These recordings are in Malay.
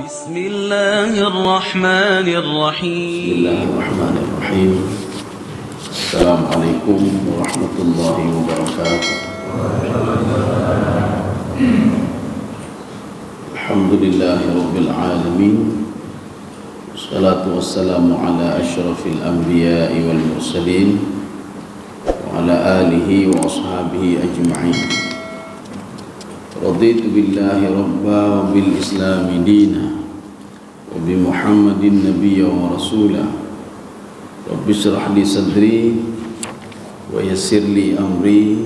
بسم الله الرحمن الرحيم. بسم الله الرحمن الرحيم. السلام عليكم ورحمة الله وبركاته. الحمد لله رب العالمين، والصلاة والسلام على أشرف الأنبياء والمرسلين وعلى آله وأصحابه أجمعين. رضيت بالله ربا وبالإسلام دينا وبمحمد نبيا ورسولا. رب اشرح لي صدري ويسر لي أمري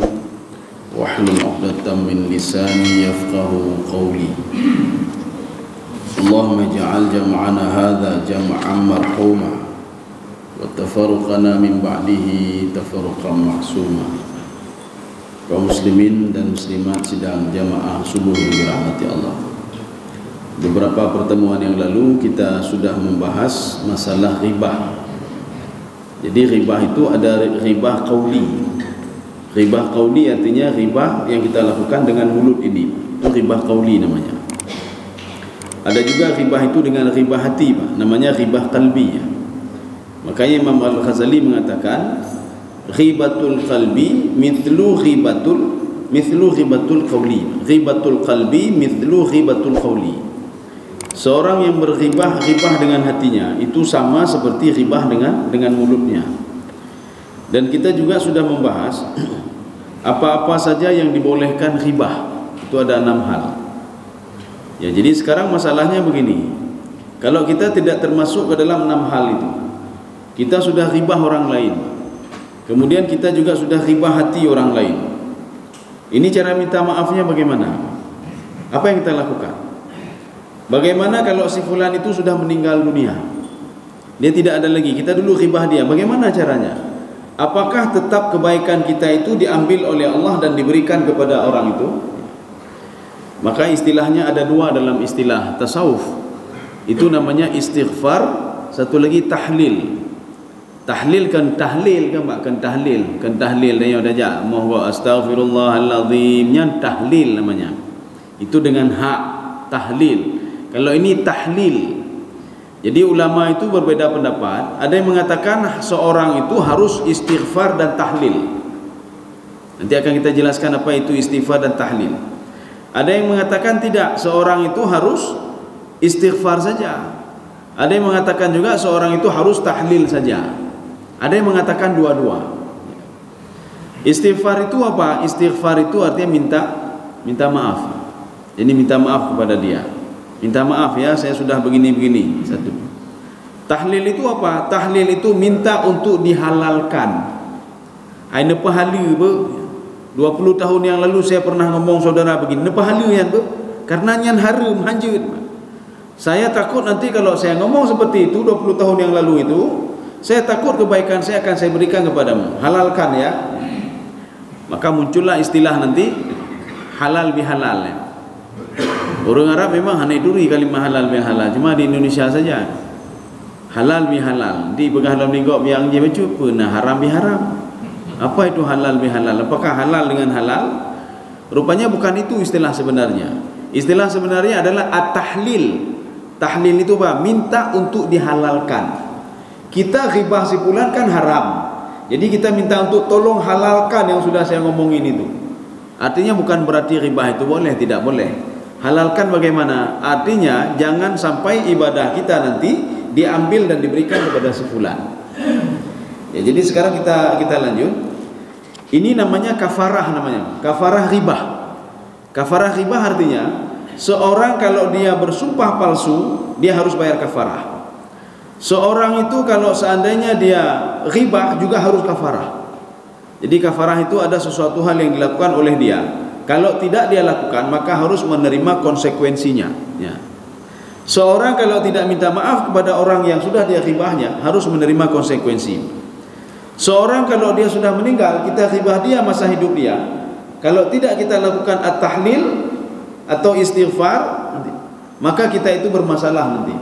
واحلل عقدة من لساني يفقه قولي. اللهم اجعل جمعنا هذا جمعا مرحوما وتفرقنا من بعده تفرقا معصوما. Kaum muslimin dan muslimat sidang jamaah subuh yang dirahmati Allah. Beberapa pertemuan yang lalu kita sudah membahas masalah ribah. Jadi ribah itu ada ribah qauli. Ribah qauli artinya ribah yang kita lakukan dengan mulut ini. Itu ribah qauli namanya. Ada juga ribah itu dengan ribah hati, Pak. Namanya ribah qalbi. Makanya Imam Al-Ghazali mengatakan ghibatul qalbi mithlu ghibatul qawli. Ghibatul qalbi mithlu ghibatul qawli. Seorang yang berghibah dengan hatinya itu sama seperti ghibah dengan mulutnya. Dan kita juga sudah membahas apa-apa saja yang dibolehkan ghibah. Itu ada 6 hal. Ya, jadi sekarang masalahnya begini. Kalau kita tidak termasuk ke dalam 6 hal itu, kita sudah ghibah orang lain. Kemudian kita juga sudah ghibah hati orang lain. Ini cara minta maafnya bagaimana? Apa yang kita lakukan? Bagaimana kalau si fulan itu sudah meninggal dunia? Dia tidak ada lagi. Kita dulu ghibah dia. Bagaimana caranya? Apakah tetap kebaikan kita itu diambil oleh Allah dan diberikan kepada orang itu? Maka istilahnya ada 2 dalam istilah tasawuf. Itu namanya istighfar, satu lagi tahlil. Tahlil kan tahlil dan yang dah mohon astaghfirullahalazim yang tahlil namanya. Itu dengan hak tahlil. Kalau ini tahlil. Jadi ulama itu berbeda pendapat. Ada yang mengatakan seorang itu harus istighfar dan tahlil. Nanti akan kita jelaskan apa itu istighfar dan tahlil. Ada yang mengatakan tidak, seorang itu harus istighfar saja. Ada yang mengatakan juga seorang itu harus tahlil saja. Ada yang mengatakan dua-dua. Istighfar itu apa? Istighfar itu artinya minta maaf. Ini minta maaf kepada dia. Minta maaf ya, saya sudah begini-begini. Satu. Tahlil itu apa? Tahlil itu minta untuk dihalalkan. Ai nepahala be. 20 tahun yang lalu saya pernah ngomong saudara begini, nepahala yan be. Karena nyan haram hanjut. Saya takut nanti kalau saya ngomong seperti itu 20 tahun yang lalu itu, saya takut kebaikan saya akan saya berikan kepadamu. Halalkan ya. Maka muncullah istilah nanti halal bihalal ya. Orang Arab memang hanya duri kalimah halal bihalal. Cuma di Indonesia saja halal bihalal. Di begahalam linggok biang je baca pun haram biharam. Apa itu halal bihalal? Apakah halal dengan halal? Rupanya bukan itu istilah sebenarnya. Istilah sebenarnya adalah at-tahlil. Tahlil itu apa? Minta untuk dihalalkan. Kita ghibah si fulan kan haram. Jadi kita minta untuk tolong halalkan yang sudah saya ngomongin itu. Artinya bukan berarti ghibah itu boleh, tidak boleh. Halalkan bagaimana? Artinya jangan sampai ibadah kita nanti diambil dan diberikan kepada si fulan. Ya, jadi sekarang kita lanjut. Ini namanya kafarah namanya. Kafarah ghibah. Kafarah ghibah artinya seorang kalau dia bersumpah palsu, dia harus bayar kafarah. Seorang itu kalau seandainya dia ghibah juga harus kafarah. Jadi kafarah itu ada sesuatu hal yang dilakukan oleh dia. Kalau tidak dia lakukan maka harus menerima konsekuensinya ya. Seorang kalau tidak minta maaf kepada orang yang sudah dia ghibahnya harus menerima konsekuensi. Seorang kalau dia sudah meninggal, kita ghibah dia masa hidup dia, kalau tidak kita lakukan at-tahlil atau istighfar, maka kita itu bermasalah nanti.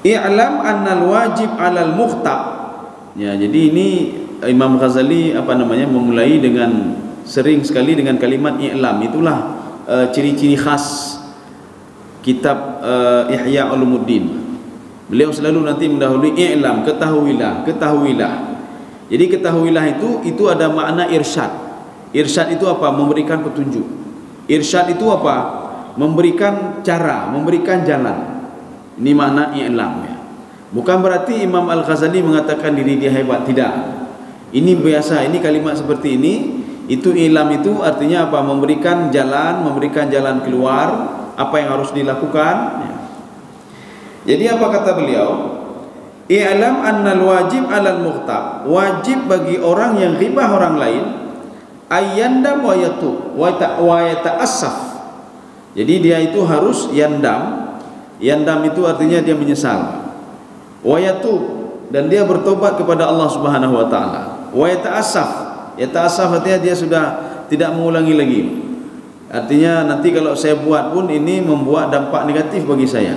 I'lam annal wajib 'alal mukhtab. Ya, jadi ini Imam Ghazali memulai dengan sering sekali dengan kalimat i'lam. Itulah ciri-ciri khas kitab Ihya Ulumuddin. Beliau selalu nanti mendahului i'lam, ketahuilah. Jadi ketahuilah itu ada makna irsyad. Irsyad itu apa? Memberikan petunjuk. Irsyad itu apa? Memberikan cara, memberikan jalan. Ini makna i'lam ya. Bukan berarti Imam Al-Ghazali mengatakan diri dia hebat, tidak. Ini biasa, ini kalimat seperti ini. Itu i'lam itu artinya apa? Memberikan jalan keluar, apa yang harus dilakukan ya. Jadi apa kata beliau? I'lam annal wajib 'alal mughtab. Wajib bagi orang yang ghibah orang lain ayyandam wa yatub wa yata'assaf. Jadi dia itu harus yandam. Yandam itu artinya dia menyesal. Wa yatub, dan dia bertobat kepada Allah Subhanahu wa taala. Wa yata'assaf. Yata'assaf artinya dia sudah tidak mengulangi lagi. Artinya nanti kalau saya buat pun ini membuat dampak negatif bagi saya.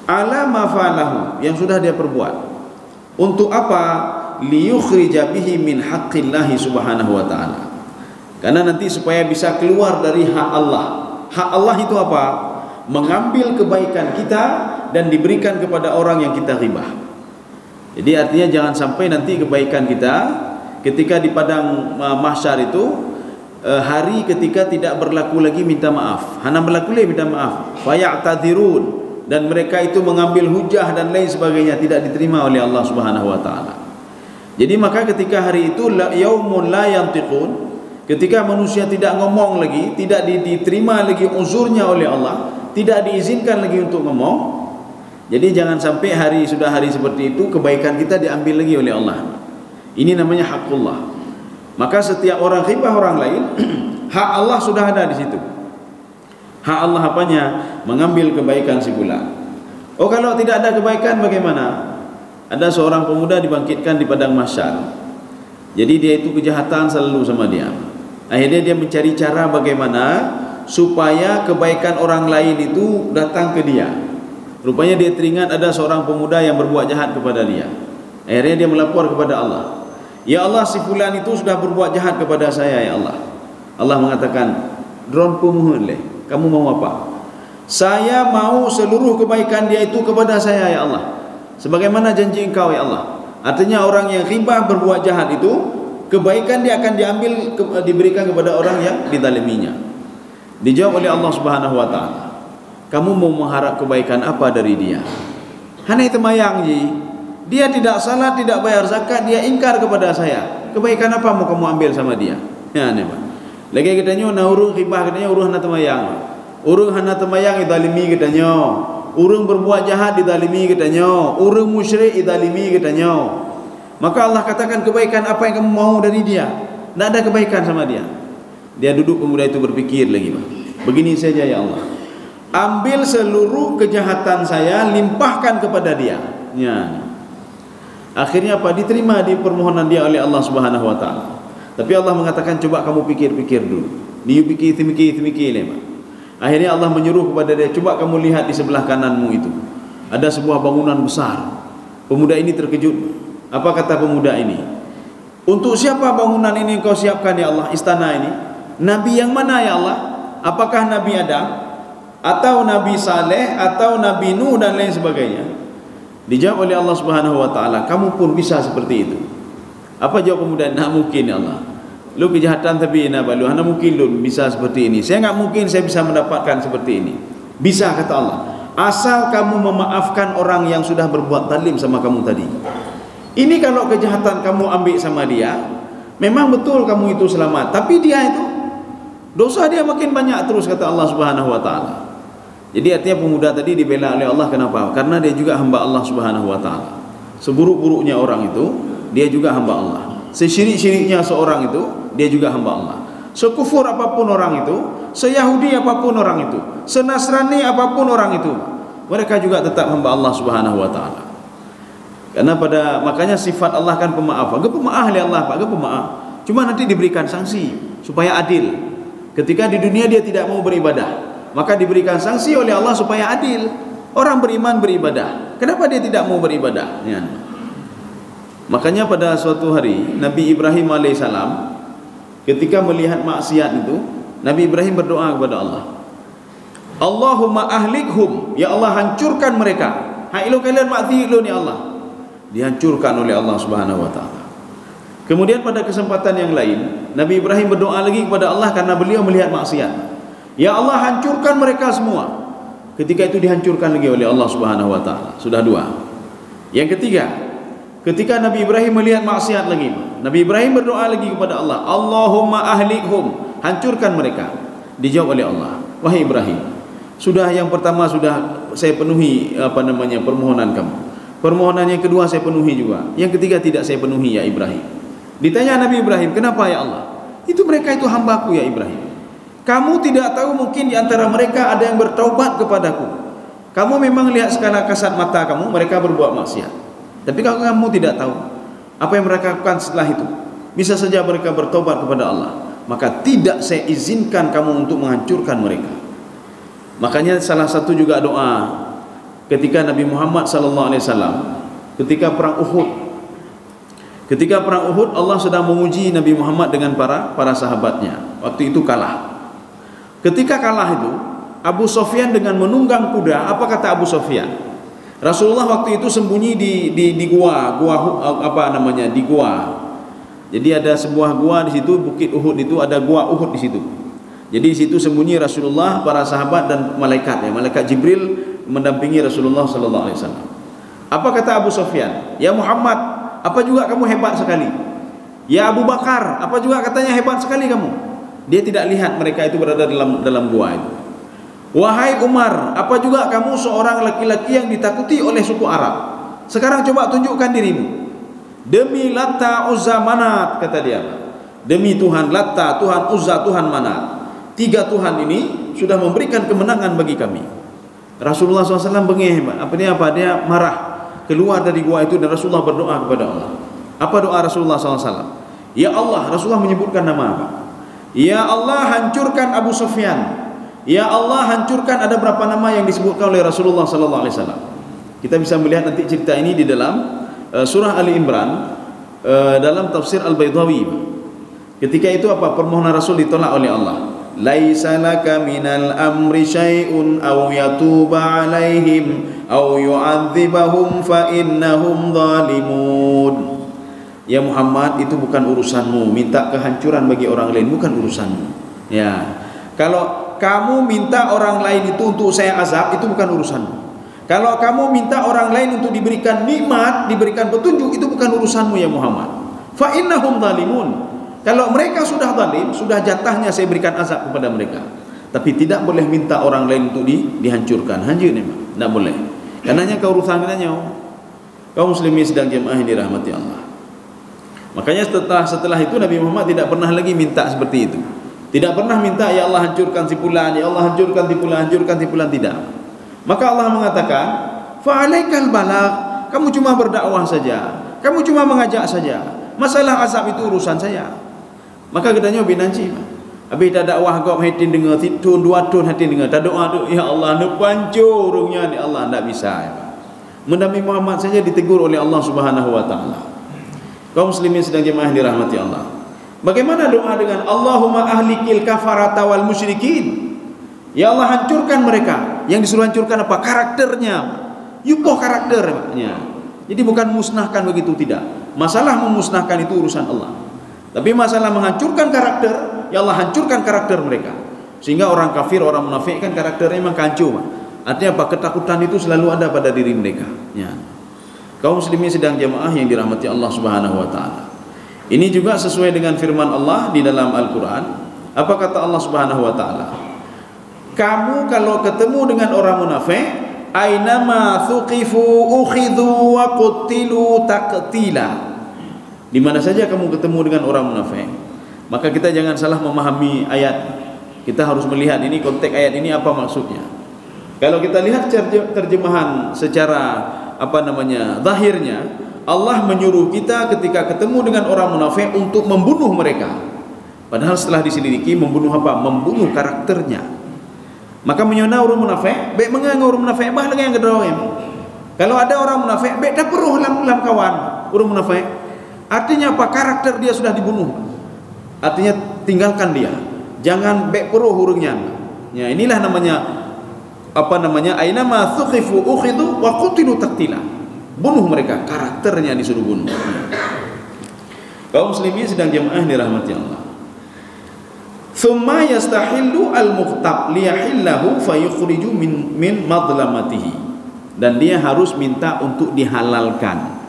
Ala ma fa'alahu, yang sudah dia perbuat. Untuk apa? Liyukhrija bihi min haqqillahi subhanahu wa ta'ala. Karena nanti supaya bisa keluar dari hak Allah. Hak Allah itu apa? Mengambil kebaikan kita dan diberikan kepada orang yang kita ghibah. Jadi artinya jangan sampai nanti kebaikan kita ketika di padang mahsyar itu hari ketika tidak berlaku lagi minta maaf. Hana berlaku lagi minta maaf. Faya'tadirun, dan mereka itu mengambil hujah dan lain sebagainya, tidak diterima oleh Allah Subhanahu wa taala. Jadi maka ketika hari itu yaumun la yantiqun, ketika manusia tidak ngomong lagi, tidak diterima lagi uzurnya oleh Allah, tidak diizinkan lagi untuk ngomong. Jadi jangan sampai hari seperti itu kebaikan kita diambil lagi oleh Allah. Ini namanya haqqullah. Maka setiap orang ghibah orang lain, hak Allah sudah ada di situ. Hak Allah apanya? Mengambil kebaikan si fulan. Oh, kalau tidak ada kebaikan bagaimana? Ada seorang pemuda dibangkitkan di padang mahsyar. Jadi dia itu kejahatan selalu sama dia. Akhirnya dia mencari cara bagaimana supaya kebaikan orang lain itu datang ke dia. Rupanya dia teringat ada seorang pemuda yang berbuat jahat kepada dia. Akhirnya dia melapor kepada Allah. Ya Allah, si fulan itu sudah berbuat jahat kepada saya ya Allah. Allah mengatakan, "Dron pumuhun leh. Kamu mau apa? Saya mau seluruh kebaikan dia itu kepada saya ya Allah, sebagaimana janji engkau ya Allah." Artinya orang yang ghibah berbuat jahat itu, kebaikan dia akan diambil diberikan kepada orang yang dizaliminya. Dijawab oleh Allah Subhanahu wa taala, "Kamu mau mengharap kebaikan apa dari dia? Hanya temayang ji. Dia tidak salat, tidak bayar zakat, dia ingkar kepada saya. Kebaikan apa mau kamu ambil sama dia?" Ya ne Pak. Lagi katanya na urang ghibah, katanya urang hana temayang. Urang hana temayang idalimi katanya. Urang berbuat jahat didalimi katanya. Urang musyrik idalimi katanya. Maka Allah katakan, kebaikan apa yang kamu mau dari dia? Tidak ada kebaikan sama dia. Dia duduk, pemuda itu berpikir lagi, Pak. Begini saja ya Allah, ambil seluruh kejahatan saya, limpahkan kepada dia. Ya. Akhirnya apa? Diterima di permohonan dia oleh Allah Subhanahu wa taala. Tapi Allah mengatakan, coba kamu pikir-pikir dulu. Dia pikir, Pak. Akhirnya Allah menyuruh kepada dia, coba kamu lihat di sebelah kananmu itu. Ada sebuah bangunan besar. Pemuda ini terkejut. Apa kata pemuda ini? Untuk siapa bangunan ini kau siapkan ya Allah, istana ini? Nabi yang mana ya Allah? Apakah Nabi Adam? Atau Nabi Saleh? Atau Nabi Nuh dan lain sebagainya? Dijawab oleh Allah Subhanahu wa taala, kamu pun bisa seperti itu. Apa jawab pemuda? Nak mungkin ya Allah. Lu kejahatan tapi nak balu. Hana mungkin lu bisa seperti ini. Saya enggak mungkin saya bisa mendapatkan seperti ini. Bisa kata Allah. Asal kamu memaafkan orang yang sudah berbuat zalim sama kamu tadi. Ini kalau kejahatan kamu ambil sama dia, memang betul kamu itu selamat. Tapi dia itu dosa dia makin banyak terus kata Allah Subhanahu wa taala. Jadi artinya pemuda tadi dibela oleh Allah, kenapa? Karena dia juga hamba Allah Subhanahu wa taala. Seburuk-buruknya orang itu, dia juga hamba Allah. Sesyirik-syiriknya seorang itu, dia juga hamba Allah. Sekufur apapun orang itu, seyahudi apapun orang itu, senasrani apapun orang itu, mereka juga tetap hamba Allah Subhanahu wa taala. Karena makanya sifat Allah kan pemaaf. Agak pemaaf oleh Allah, Pak, agak pemaaf. Cuma nanti diberikan sanksi supaya adil. Ketika di dunia dia tidak mau beribadah, maka diberikan sanksi oleh Allah supaya adil. Orang beriman beribadah, kenapa dia tidak mau beribadah? Ya. Makanya pada suatu hari Nabi Ibrahim alaihissalam ketika melihat maksiat itu, Nabi Ibrahim berdoa kepada Allah, Allahumma ahlikhum, ya Allah hancurkan mereka. Hai lo kalian mati lo ni Allah. Dihancurkan oleh Allah Subhanahu wa taala. Kemudian pada kesempatan yang lain, Nabi Ibrahim berdoa lagi kepada Allah karena beliau melihat maksiat. Ya Allah hancurkan mereka semua. Ketika itu dihancurkan lagi oleh Allah Subhanahu wa taala. Sudah dua. Yang ketiga, ketika Nabi Ibrahim melihat maksiat lagi, Nabi Ibrahim berdoa lagi kepada Allah, Allahumma ahlikhum, hancurkan mereka. Dijawab oleh Allah, wahai Ibrahim, sudah yang pertama sudah saya penuhi permohonan kamu. Permohonan yang kedua saya penuhi juga. Yang ketiga tidak saya penuhi ya Ibrahim. Ditanya Nabi Ibrahim, kenapa ya Allah? Itu mereka itu hambaku ya Ibrahim. Kamu tidak tahu mungkin di antara mereka ada yang bertaubat kepadaku. Kamu memang lihat sekala kasat mata kamu mereka berbuat maksiat. Tapi kalau kamu tidak tahu apa yang mereka lakukan setelah itu, bisa saja mereka bertaubat kepada Allah. Maka tidak saya izinkan kamu untuk menghancurkan mereka. Makanya salah satu juga doa ketika Nabi Muhammad SAW ketika perang Uhud. Ketika perang Uhud, Allah sedang menguji Nabi Muhammad dengan para sahabatnya. Waktu itu kalah. Ketika kalah itu, Abu Sufyan dengan menunggang kuda, apa kata Abu Sufyan? Rasulullah waktu itu sembunyi di gua di gua. Jadi ada sebuah gua di situ, Bukit Uhud itu ada gua Uhud di situ. Jadi di situ sembunyi Rasulullah, para sahabat dan malaikat. Ya, malaikat Jibril mendampingi Rasulullah sallallahu alaihi wasallam. Apa kata Abu Sufyan? Ya Muhammad, apa juga kamu hebat sekali. Ya Abu Bakar, apa juga katanya hebat sekali kamu. Dia tidak lihat mereka itu berada dalam gua itu. Wahai Umar, apa juga kamu seorang laki-laki yang ditakuti oleh suku Arab. Sekarang coba tunjukkan dirimu. Demi Latta, Uzza, Manat, kata dia. Demi Tuhan Latta, Tuhan Uzza, Tuhan Manat. Tiga Tuhan ini sudah memberikan kemenangan bagi kami. Rasulullah SAW bengih. Dia marah. Keluar dari gua itu dan Rasulullah berdoa kepada Allah. Apa doa Rasulullah SAW? Ya Allah, Rasulullah menyebutkan nama apa? Ya Allah hancurkan Abu Sufyan. Ya Allah hancurkan, ada berapa nama yang disebutkan oleh Rasulullah SAW. Kita bisa melihat nanti cerita ini di dalam surah Ali Imran, dalam tafsir Al-Baydawi. Ketika itu apa? Permohonan Rasul ditolak oleh Allah. Laisa laka minal amri syai'un aw yatuba alaihim aw yu'adzibahum fa innahum zalimun. Ya Muhammad, itu bukan urusanmu. Minta kehancuran bagi orang lain bukan urusanmu. Ya. Kalau kamu minta orang lain itu untuk saya azab, itu bukan urusanmu. Kalau kamu minta orang lain untuk diberikan nikmat, diberikan petunjuk, itu bukan urusanmu ya Muhammad. Fa innahum zalimun. Kalau mereka sudah zalim, sudah jatahnya saya berikan azab kepada mereka. Tapi tidak boleh minta orang lain untuk dihancurkan. Hancur ni, tidak boleh. Karenanya kau urusan katanya, kaum muslimin sedang jemaah yang dirahmati Allah. Makanya setelah itu Nabi Muhammad tidak pernah lagi minta seperti itu. Tidak pernah minta ya Allah hancurkan si fulan, ya Allah hancurkan si fulan, hancurkan si fulan, tidak. Maka Allah mengatakan, fa'alaikal balagh, kamu cuma berdakwah saja, kamu cuma mengajak saja. Masalah azab itu urusan saya. Maka katanya binanci. Habis dah dakwah kau hatin dengar tun dua tun hatin dengar. Tak doa tu ya Allah nak pancur urungnya ni Allah tak bisa. Nabi Muhammad saja ditegur oleh Allah Subhanahu wa taala. Kaum muslimin sedang jemaah dirahmati Allah. Bagaimana doa dengan Allahumma ahlikil kafarata wal musyrikin? Ya Allah hancurkan mereka. Yang disuruh hancurkan apa? Karakternya. Yupoh karakternya. Jadi bukan musnahkan begitu, tidak. Masalah memusnahkan itu urusan Allah. Tapi masalah menghancurkan karakter, ya Allah hancurkan karakter mereka. Sehingga orang kafir, orang munafik kan karakternya memang hancur. Artinya apa? Ketakutan itu selalu ada pada diri mereka. Ya. Kaum muslimin sedang jemaah yang dirahmati Allah Subhanahu wa taala. Ini juga sesuai dengan firman Allah di dalam Al-Qur'an. Apa kata Allah Subhanahu wa taala? Kamu kalau ketemu dengan orang munafik, ainama thuqifu ukhidhu wa qutilu taqtila. Di mana saja kamu ketemu dengan orang munafik, maka kita jangan salah memahami ayat. Kita harus melihat ini konteks ayat ini apa maksudnya. Kalau kita lihat terjemahan secara zahirnya, Allah menyuruh kita ketika ketemu dengan orang munafik untuk membunuh mereka. Padahal setelah diselidiki, membunuh apa? Membunuh karakternya. Maka menyona orang munafik, baik menganggap orang munafik bah lagi yang kedua. Kalau ada orang munafik, baik tak perlu lam kawan orang munafik. Artinya apa? Karakter dia sudah dibunuh. Artinya tinggalkan dia. Jangan baik perlu hurungnya. Ya, inilah namanya aina ma thuqifu ukhidu wa qutilu taqtila. Bunuh mereka, karakternya disuruh bunuh. Kaum muslimin sedang jemaah dirahmati Allah. Thumma yastahillu al-mughtab liyahillahu fayukhriju min madlamatihi. Dan dia harus minta untuk dihalalkan.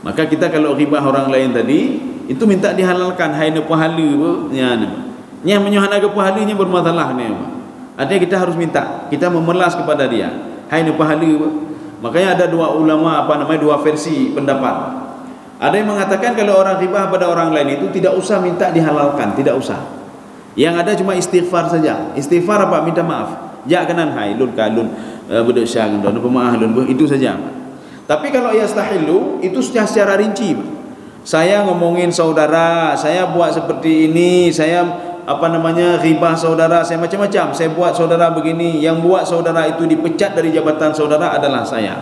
Maka kita kalau ghibah orang lain tadi, itu minta dihalalkan. Hai ne pahala apa? Nya menyuhana ke pahalanya bermasalah ni apa? Artinya kita harus minta, kita memelas kepada dia. Hai ne pahala apa? Makanya ada dua ulama dua versi pendapat. Ada yang mengatakan kalau orang ghibah pada orang lain itu tidak usah minta dihalalkan, tidak usah. Yang ada cuma istighfar saja. Istighfar apa? Minta maaf. Ja kanan hai lun kalun berdosa don pemaaf lun itu saja. Tapi kalau yastahillu itu secara rinci. Saya ngomongin saudara, saya buat seperti ini, saya ghibah saudara, saya macam-macam, saya buat saudara begini, yang buat saudara itu dipecat dari jabatan saudara adalah saya.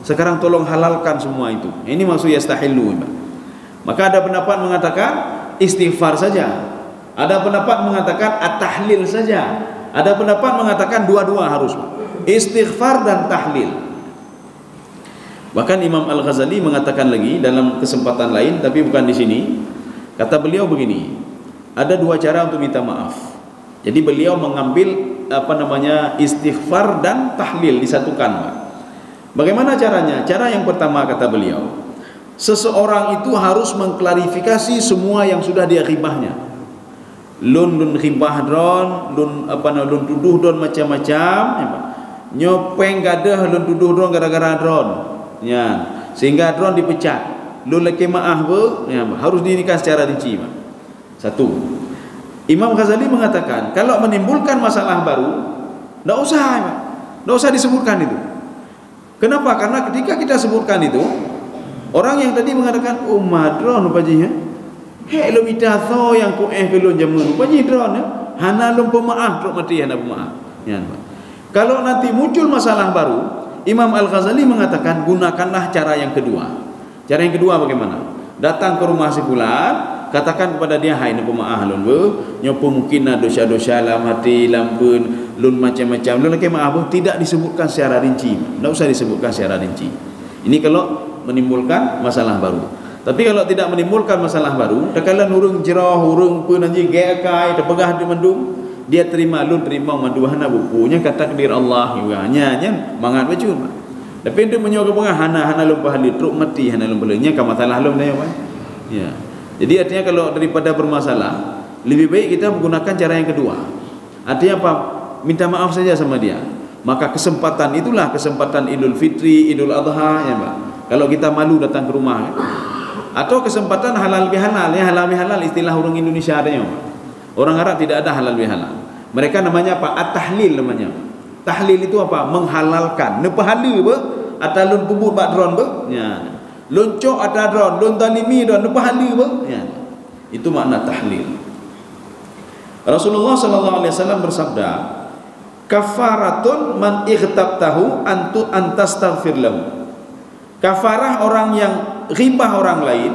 Sekarang tolong halalkan semua itu. Ini maksud yastahillu. Maka ada pendapat mengatakan istighfar saja. Ada pendapat mengatakan at-tahlil saja. Ada pendapat mengatakan dua-dua harus. Istighfar dan tahlil. Bahkan Imam Al-Ghazali mengatakan lagi dalam kesempatan lain, tapi bukan di sini. Kata beliau begini, ada dua cara untuk minta maaf. Jadi beliau mengambil istighfar dan tahlil disatukan. Bagaimana caranya? Cara yang pertama kata beliau, seseorang itu harus mengklarifikasi semua yang sudah dia ghibahnya. Lun ghibah dron, lun tuduh dron macam-macam. Nyopeng gadah lun tuduh dron gara-gara dron. Ya, sehingga drone dipecat. Lu laki maaf harus dinikah secara rinci. Satu. Imam Ghazali mengatakan kalau menimbulkan masalah baru, tidak usah disebutkan itu. Kenapa? Karena ketika kita sebutkan itu, orang yang tadi mengatakan drone pajinya, lu minta tho yang ku belum jamun paji drone hana lu pemaaf truk mati hana pemaaf. Ya. Kalau nanti muncul masalah baru, Imam Al-Ghazali mengatakan gunakanlah cara yang kedua. Cara yang kedua bagaimana? Datang ke rumah si fulan, katakan kepada dia, hai ni pemaaf lun nyopo mungkin dosa-dosa dalam hati lampun lun macam-macam lun laki maaf tidak disebutkan secara rinci. Tidak usah disebutkan secara rinci. Ini kalau menimbulkan masalah baru. Tapi kalau tidak menimbulkan masalah baru, takkanlah urang jerah, urang pun anji gekai terpegah di mendung, dia terima manduhana bukunya kata takdir Allah juga nya mangat baju. Tapi dia menyoga pengah hana lu pahali truk mati hana lu belenya ka masalah lu dah ya. Jadi artinya kalau daripada bermasalah, lebih baik kita menggunakan cara yang kedua. Artinya apa? Minta maaf saja sama dia. Maka kesempatan itulah kesempatan Idul Fitri, Idul Adha ya, Pak. Kalau kita malu datang ke rumah ya. Atau kesempatan halal bihalal ya, halal bihalal istilah orang Indonesia adanya. Orang Arab tidak ada halal bihalal. Mereka namanya apa? At-tahlil namanya. Tahlil itu apa? Menghalalkan. Ne pahala be atau lun pubut bak dron be? Ya. Lun cok atau dron, lun talimi dron ne pahala be? Ya. Itu makna tahlil. Rasulullah sallallahu alaihi wasallam bersabda, "Kafaratun man ightabtahu antastaghfir lahu." Kafarah orang yang ghibah orang lain.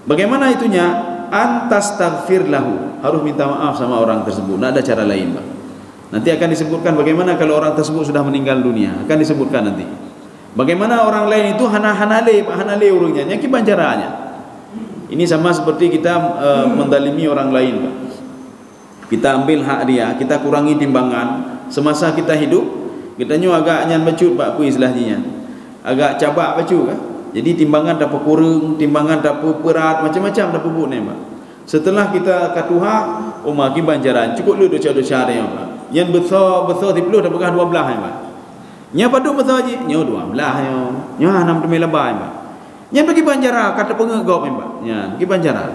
Bagaimana itunya? Antastaghfir lahu, harus minta maaf sama orang tersebut. Tidak ada cara lain, Pak. Nanti akan disebutkan bagaimana kalau orang tersebut sudah meninggal dunia, akan disebutkan nanti. Bagaimana orang lain itu hanale urungnya, nyaki bancaranya. Ini sama seperti kita mendalimi orang lain, Pak. Kita ambil hak dia, kita kurangi timbangan semasa kita hidup. Kita agak nyan bacut, Pak, apa istilahnya? Agak cabak bacut kan? Jadi timbangan dapat kurang, timbangan dapat berat, macam-macam dapat buat ni, Pak. Setelah kita katuha, maki banjaran cukup lu dosa-dosa dia, Pak. Yang besar 10 dah pegang 12 ya, Pak. Nya padu besar je, nya 12 ya. Nya 6 demi lebih, Pak. Nya bagi banjaran kata pengegop, Pak. Nya bagi banjaran.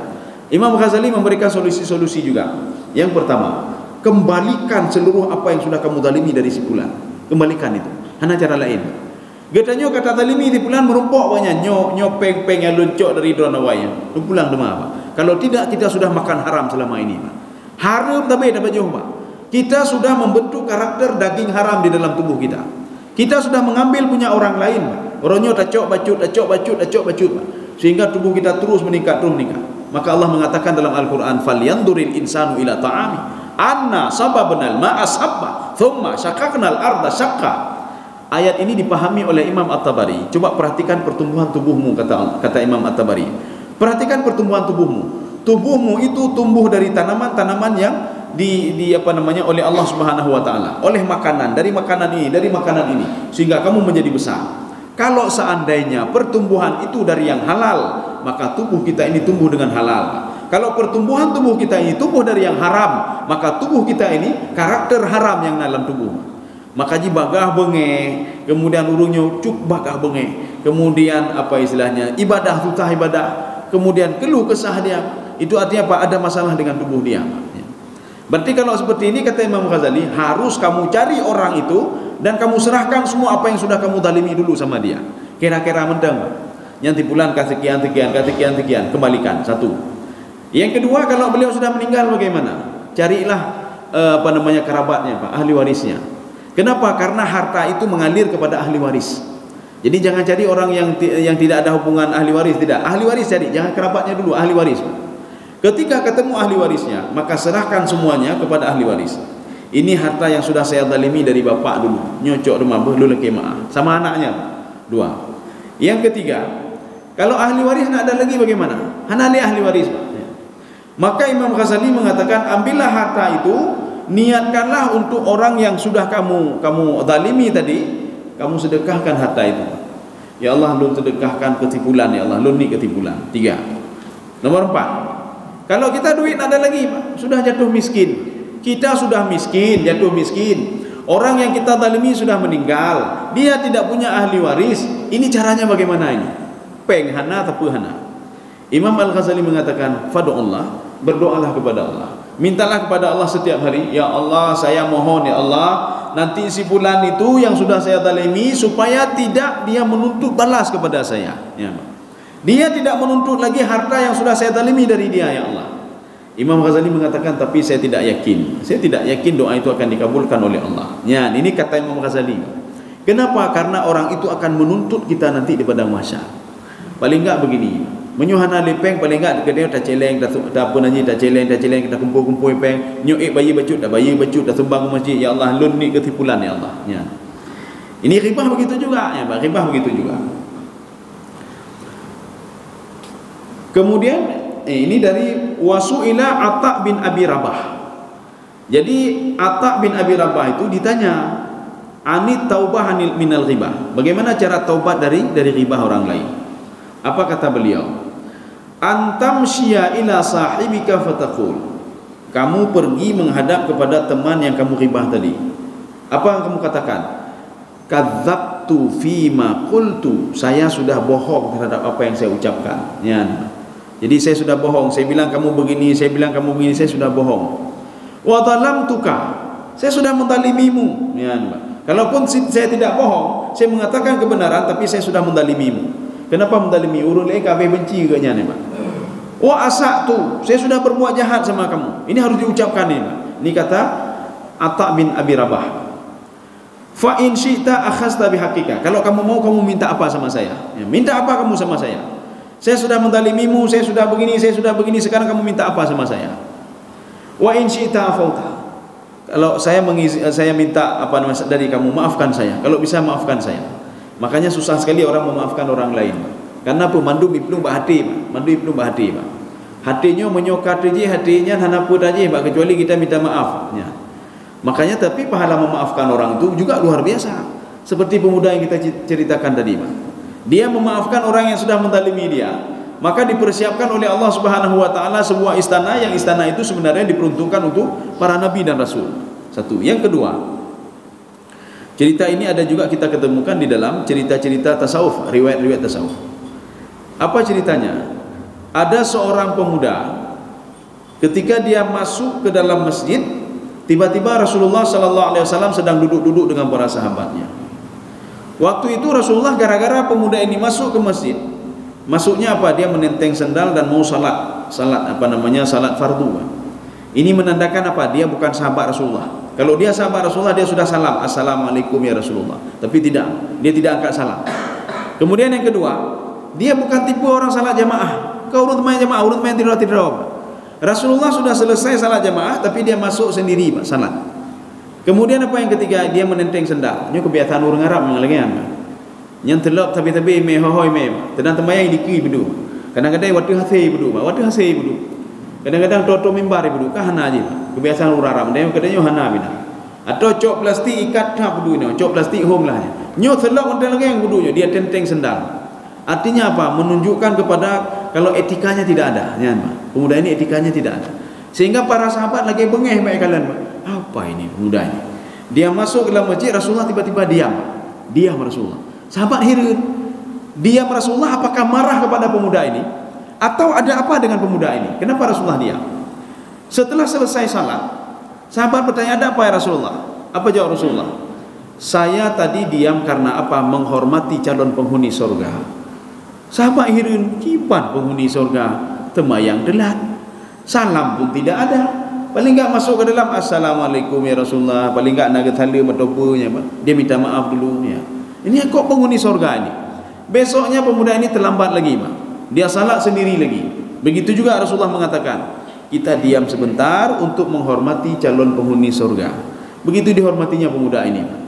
Imam Ghazali memberikan solusi-solusi juga. Yang pertama, kembalikan seluruh apa yang sudah kamu zalimi dari si fulan. Kembalikan itu. Hana cara lain. Gatanya kata zalimi di bulan merumpok banyak nyopeng yang luncok dari drone awalnya. Lu pulang demam, Pak. Kalau tidak kita sudah makan haram selama ini, Pak. Haram tapi dapat jauh, Pak. Kita sudah membentuk karakter daging haram di dalam tubuh kita. Kita sudah mengambil punya orang lain, Pak. Orangnya tacok bacut, Pak. Sehingga tubuh kita terus meningkat. Maka Allah mengatakan dalam Al-Quran, "Falyanzuril insanu ila ta'ami." anna sababnal ma'a sabba thumma syaqaqnal arda syaqqa. Ayat ini dipahami oleh Imam At-Tabari. Coba perhatikan pertumbuhan tubuhmu, kata Imam At-Tabari. Perhatikan pertumbuhan tubuhmu. Tubuhmu itu tumbuh dari tanaman-tanaman yang oleh Allah Subhanahu wa taala, oleh makanan, dari makanan ini sehingga kamu menjadi besar. Kalau seandainya pertumbuhan itu dari yang halal, maka tubuh kita ini tumbuh dengan halal. Kalau pertumbuhan tubuh kita ini tumbuh dari yang haram, maka tubuh kita ini karakter haram yang dalam tubuh. Maka ji bagah bengeh, kemudian urungnya cuk bagah bengeh, kemudian apa istilahnya, ibadah tutah ibadah, kemudian keluh kesah dia. Itu artinya apa? Ada masalah dengan tubuh dia. Berarti kalau seperti ini, kata Imam Ghazali, harus kamu cari orang itu dan kamu serahkan semua apa yang sudah kamu zalimi dulu sama dia. Kira-kira mendang, nanti bulan kasih sekian, kembalikan. Satu. Yang kedua, kalau beliau sudah meninggal bagaimana? Carilah kerabatnya, Pak, ahli warisnya. Kenapa? Karena harta itu mengalir kepada ahli waris. Jadi jangan cari orang yang tidak ada hubungan ahli waris, tidak. Ahli waris cari, jangan kerabatnya dulu, ahli waris. Ketika ketemu ahli warisnya, maka serahkan semuanya kepada ahli waris. Ini harta yang sudah saya zalimi dari bapak dulu, nyocok rumah lu lagi maaf, sama anaknya. Dua. Yang ketiga, kalau ahli waris nak ada lagi bagaimana? Hanali ahli waris. Maka Imam Ghazali mengatakan, ambillah harta itu, niatkanlah untuk orang yang sudah kamu zalimi tadi, kamu sedekahkan harta itu. Ya Allah, lu sedekahkan ketipulan, ya Allah, lu ni ketipulan. 3. Nomor 4. Kalau kita duit ada lagi, Pak, sudah jatuh miskin. Kita sudah miskin, jatuh miskin. Orang yang kita zalimi sudah meninggal, dia tidak punya ahli waris. Ini caranya bagaimana ini? Penghana atau hana? Imam Al-Ghazali mengatakan, fad'ullah, berdoalah kepada Allah. Mintalah kepada Allah setiap hari, ya Allah, saya mohon ya Allah, nanti si fulan itu yang sudah saya zalimi supaya tidak dia menuntut balas kepada saya. Ya. Dia tidak menuntut lagi harta yang sudah saya zalimi dari dia, ya Allah. Imam Ghazali mengatakan, tapi saya tidak yakin. Saya tidak yakin doa itu akan dikabulkan oleh Allah. Ya, ini kata Imam Ghazali. Kenapa? Karena orang itu akan menuntut kita nanti di padang mahsyar. Paling enggak begini, menyuhana lepeng, paling enggak dia dah celeng, dah apa nanti dah celeng, kita kumpul-kumpul peng, nyuik bayi bacut, dah sumbang ke masjid, ya Allah, lun ni ketipulan, ya Allah. Ya. Ini ribah begitu juga, ya, ribah begitu juga. Kemudian ini dari wasu'ila Atta' bin Abi Rabah. Jadi Atta' bin Abi Rabah itu ditanya, anit taubah minal ghibah. Bagaimana cara taubat dari ghibah orang lain? Apa kata beliau? Antam syi'a ila sahibika fataqul. Kamu pergi menghadap kepada teman yang kamu ghibah tadi. Apa yang kamu katakan? Kadzabtu fima qultu. Saya sudah bohong terhadap apa yang saya ucapkan. Ya. Jadi saya sudah bohong, saya bilang kamu begini, saya sudah bohong. Wa zalamtuka, saya sudah menzalimimu. Ya, kalaupun saya tidak bohong, saya mengatakan kebenaran, tapi saya sudah menzalimimu. Kenapa menzalimi? Urung lain kabeh benci ke nya, Pak. Wa asatu, saya sudah berbuat jahat sama kamu. Ini harus diucapkan ni, Pak. Ini kata Atta' bin Abi Rabah. Fa in syi'ta akhadta bihaqqika. Kalau kamu mau, kamu minta apa sama saya? Ya, minta apa kamu sama saya? Saya sudah menzalimimu, saya sudah begini, sekarang kamu minta apa sama saya? Wa in syi'ta afauta. Kalau saya minta apa dari kamu, maafkan saya. Kalau bisa maafkan saya. Makanya susah sekali orang memaafkan orang lain. Karena pemandu ibnu bahati, mandu ibnu bahati, Pak. Hatinya menyokat aja, hatinya hanaput aja, Pak, kecuali kita minta maaf. Ya. Makanya tapi pahala memaafkan orang itu juga luar biasa. Seperti pemuda yang kita ceritakan tadi, Pak. Dia memaafkan orang yang sudah menzalimi dia, maka dipersiapkan oleh Allah Subhanahu wa taala sebuah istana, yang istana itu sebenarnya diperuntukkan untuk para nabi dan rasul. Satu. Yang kedua, cerita ini ada juga kita ketemukan di dalam cerita-cerita tasawuf, riwayat-riwayat tasawuf. Apa ceritanya? Ada seorang pemuda, ketika dia masuk ke dalam masjid, tiba-tiba Rasulullah sallallahu alaihi wasallam sedang duduk-duduk dengan para sahabatnya. Waktu itu Rasulullah gara-gara pemuda ini masuk ke masjid, masuknya apa? Dia menenteng sendal dan mau salat fardu. Ini menandakan apa? Dia bukan sahabat Rasulullah. Kalau dia sahabat Rasulullah, dia sudah salam, assalamualaikum ya Rasulullah. Tapi tidak, dia tidak angkat salam. Kemudian yang kedua, dia bukan tipe orang salat jamaah. Kau urut main jamaah, urut main tidur. Rasulullah sudah selesai salat jamaah, tapi dia masuk sendiri Pak salat. Kemudian apa yang ketiga, dia menenteng sendal. Ini kebiasaan orang Arab mengalami apa? Yang telap tapi me hohoi me. Tedang temayang diki bedu. Kadang-kadang waktu hasih bedu, waktu hasih bedu. Kadang-kadang toto mimbar bedu, kah hana aja. Kebiasaan orang Arab, dia katanya hana bina. Atau cok plastik ikat tak bedu ni, cok plastik home lah. Nyo telap ontel lagi yang bedu, dia tenteng sendal. Artinya apa? Menunjukkan kepada kalau etikanya tidak ada, ya, pemuda ini etikanya tidak ada. Sehingga para sahabat lagi bengeh baik kalian, apa ini pemuda ini? Dia masuk ke dalam masjid, Rasulullah tiba-tiba diam. Diam Rasulullah. Sahabat heran. Diam Rasulullah, apakah marah kepada pemuda ini? Atau ada apa dengan pemuda ini? Kenapa Rasulullah diam? Setelah selesai salat, sahabat bertanya, ada apa ya Rasulullah? Apa jawab Rasulullah? Saya tadi diam karena apa? Menghormati calon penghuni surga. Sahabat heran, kipan penghuni surga temayang delat, salam pun tidak ada, paling enggak masuk ke dalam assalamualaikum ya Rasulullah, paling enggak nak thala berdoanya, dia minta maaf dulu ya. Ini kok penghuni surga ini. Besoknya pemuda ini terlambat lagi Pak, dia salat sendiri lagi. Begitu juga Rasulullah mengatakan, kita diam sebentar untuk menghormati calon penghuni surga. Begitu dihormatinya pemuda ini Pak.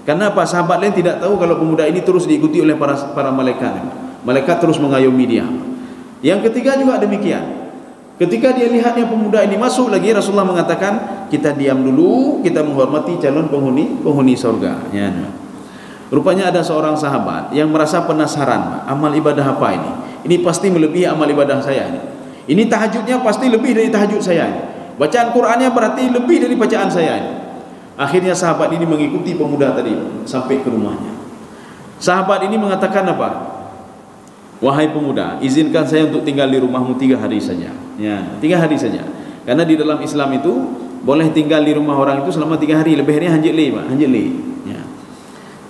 Karena apa? Sahabat lain tidak tahu kalau pemuda ini terus diikuti oleh para malaikat. Malaikat terus mengayomi dia. Yang ketiga juga demikian. Ketika dia lihatnya pemuda ini masuk lagi, Rasulullah mengatakan, kita diam dulu, kita menghormati calon penghuni surga. Ya. Rupanya ada seorang sahabat yang merasa penasaran, amal ibadah apa ini? Ini pasti melebihi amal ibadah saya ini. Ini tahajudnya pasti lebih dari tahajud saya ini. Bacaan Qur'annya berarti lebih dari bacaan saya ini. Akhirnya sahabat ini mengikuti pemuda tadi sampai ke rumahnya. Sahabat ini mengatakan apa? Wahai pemuda, izinkan saya untuk tinggal di rumahmu 3 hari saja. Ya, 3 hari saja. Karena di dalam Islam itu boleh tinggal di rumah orang itu selama 3 hari. Lebih harinya hanjit le, Pak, hanjit le. Ya.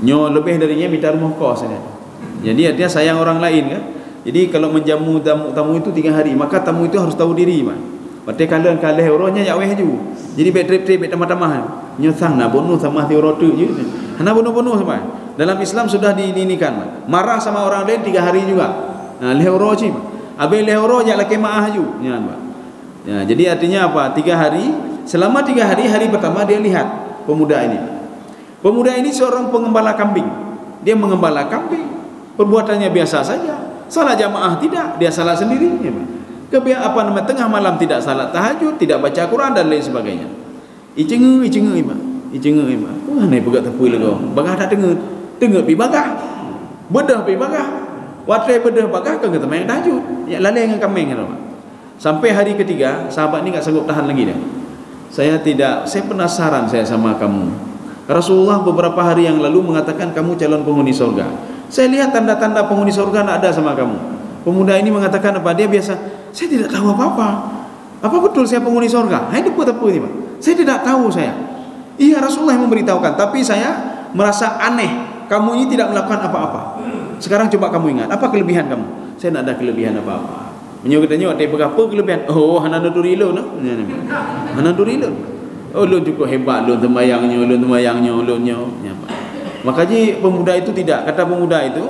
Nyo lebih darinya minta rumah kos saja. Jadi artinya sayang orang lain kan. Jadi kalau menjamu tamu itu 3 hari, maka tamu itu harus tahu diri, Pak. Berarti kalian kalih orangnya ya weh ju. Jadi bet trip bet tamah-tamah. Nyo sang na bonuh sama ti rotu je. Hana bonuh-bonuh sampai. Dalam Islam sudah diinikan, marah sama orang lain 3 hari juga. Nah, lehoro cip. Abe lehoro jak laki maah ju. Ya, Pak. Ya, jadi artinya apa? 3 hari, selama 3 hari, hari pertama dia lihat pemuda ini. Pemuda ini seorang pengembala kambing. Dia mengembala kambing. Perbuatannya biasa saja. Salat jamaah tidak, dia salat sendiri, ya, Pak. Tengah malam tidak salat tahajud, tidak baca Quran dan lain sebagainya. Icenge Pak. Icenge Pak. Wah, naik pegat tepui lego. Bagah tak dengar pi bagah. Bedah pi bagah. Watrai bedah bagah ke kata main tahajud. Ya lalai dengan kambing kan, Pak. Sampai hari ketiga, sahabat ni enggak sanggup tahan lagi dah. Saya penasaran saya sama kamu. Rasulullah beberapa hari yang lalu mengatakan kamu calon penghuni surga. Saya lihat tanda-tanda penghuni surga tak ada sama kamu. Pemuda ini mengatakan apa? Dia biasa, saya tidak tahu apa-apa. Apa betul saya penghuni surga? Hai depu-depu ini, Pak. Saya tidak tahu saya. Iya, Rasulullah yang memberitahukan, tapi saya merasa aneh. Kamu ini tidak melakukan apa-apa. Sekarang coba kamu ingat, apa kelebihan kamu? Saya tidak ada kelebihan apa-apa. Menyokatnya ada berapa kelebihan? Oh, hana durilo no. Hana durilo. Oh, lu cukup hebat, lu tembayangnya. Ya, Pak. Makanya pemuda itu tidak, kata pemuda itu,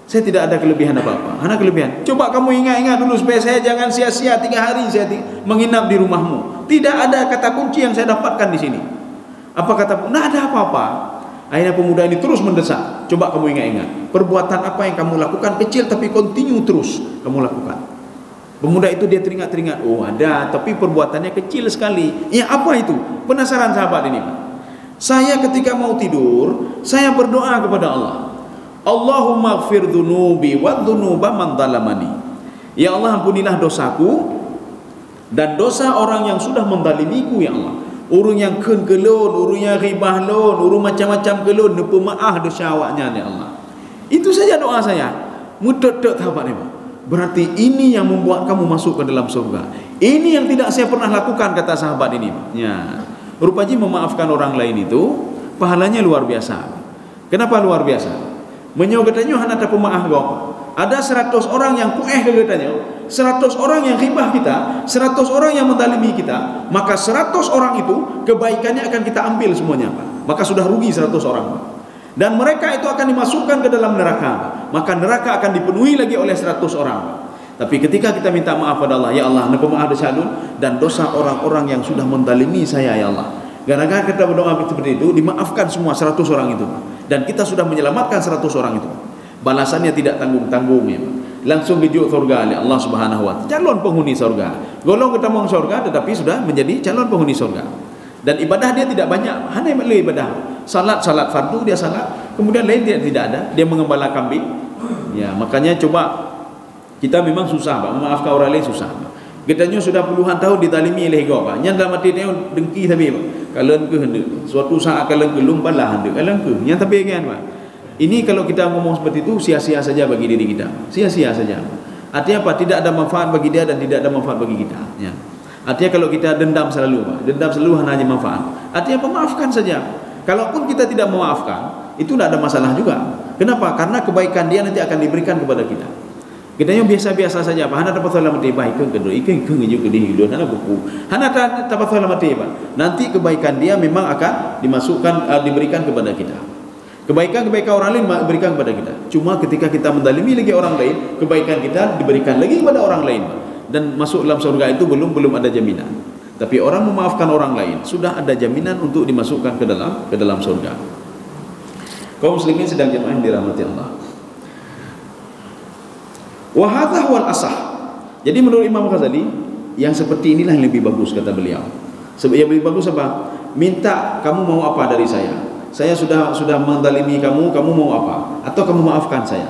saya tidak ada kelebihan apa-apa. Hana kelebihan. Coba kamu ingat dulu supaya saya jangan sia-sia 3 hari saya menginap di rumahmu. Tidak ada kata kunci yang saya dapatkan di sini. Apa kata? Nah, ada apa-apa. Akhirnya pemuda ini terus mendesak. Coba kamu ingat-ingat. Perbuatan apa yang kamu lakukan kecil tapi continue terus kamu lakukan. Pemuda itu dia teringat-teringat. Oh, ada, tapi perbuatannya kecil sekali. Ya, apa itu? Penasaran sahabat ini, Pak. Saya ketika mau tidur, saya berdoa kepada Allah. Allahumma ighfir dhunubi wa dhunuba man zalamani. Ya Allah, ampunilah dosaku dan dosa orang yang sudah mendalimiku, ya Allah. Urung yang ken kelon, urung yang ribah lon, urung macam-macam kelon, nepu maaf dosa awaknya, ya Allah. Itu saja doa saya. Mudah-mudah sahabat ni, Pak. Berarti ini yang membuat kamu masuk ke dalam surga. Ini yang tidak saya pernah lakukan, kata sahabat ini, Pak. Ya. Rupanya memaafkan orang lain itu pahalanya luar biasa. Kenapa luar biasa? Menyogatanya hanya ada pemaaf kok. Ada 100 orang yang kueh katanya, 100 orang yang ribah kita, 100 orang yang mendalimi kita, maka 100 orang itu kebaikannya akan kita ambil semuanya, Pak. Maka sudah rugi 100 orang, Pak. Dan mereka itu akan dimasukkan ke dalam neraka, Pak. Maka neraka akan dipenuhi lagi oleh 100 orang, Pak. Tapi ketika kita minta maaf pada Allah, ya Allah, napa maaf dosa dan dosa orang-orang yang sudah mendalimi saya, ya Allah. Gara-gara kita berdoa seperti itu, dimaafkan semua 100 orang itu, dan kita sudah menyelamatkan 100 orang itu. Balasannya tidak tanggung-tanggung, ya, langsung dijuk surga oleh Allah Subhanahu wa taala. Calon penghuni surga. Golong kita mau surga tetapi sudah menjadi calon penghuni surga. Dan ibadah dia tidak banyak, hanya ibadah. Salat fardu dia salat, kemudian lain dia tidak ada, dia mengembala kambing. Ya, makanya coba kita memang susah, Pak, memaafkan orang lain susah. Kitanya sudah puluhan tahun ditalimi oleh ego, Pak. Yang dalam hati dia dengki tapi, Pak. Kalian ke hendak. Suatu saat kalian ke lumpalah hendak. Kalian ke. Yang tapi kan, Pak. Ini kalau kita ngomong seperti itu sia-sia saja bagi diri kita. Sia-sia saja. Artinya apa? Tidak ada manfaat bagi dia dan tidak ada manfaat bagi kita. Ya. Artinya kalau kita dendam selalu, Pak. Dendam selalu hanya manfaat. Artinya memaafkan saja. Kalaupun kita tidak memaafkan, itu tidak ada masalah juga. Kenapa? Karena kebaikan dia nanti akan diberikan kepada kita. Kita yang biasa-biasa saja, Pak. Hana dapat salam mati baik ke kedua, ikan juga di hidup, hana buku. Hana dapat salam mati, Pak. Nanti kebaikan dia memang akan dimasukkan, diberikan kepada kita. Kebaikan orang lain diberikan kepada kita. Cuma ketika kita mendalimi lagi orang lain, kebaikan kita diberikan lagi kepada orang lain, Pak. Dan masuk dalam surga itu belum ada jaminan. Tapi orang memaafkan orang lain sudah ada jaminan untuk dimasukkan ke dalam surga. Kaum muslimin sedang jemaah yang dirahmati Allah. Wa hadza huwal asah. Jadi menurut Imam Ghazali, yang seperti inilah yang lebih bagus, kata beliau. Yang lebih bagus apa? Minta kamu mau apa dari saya? Saya sudah mendalimi kamu mau apa? Atau kamu maafkan saya?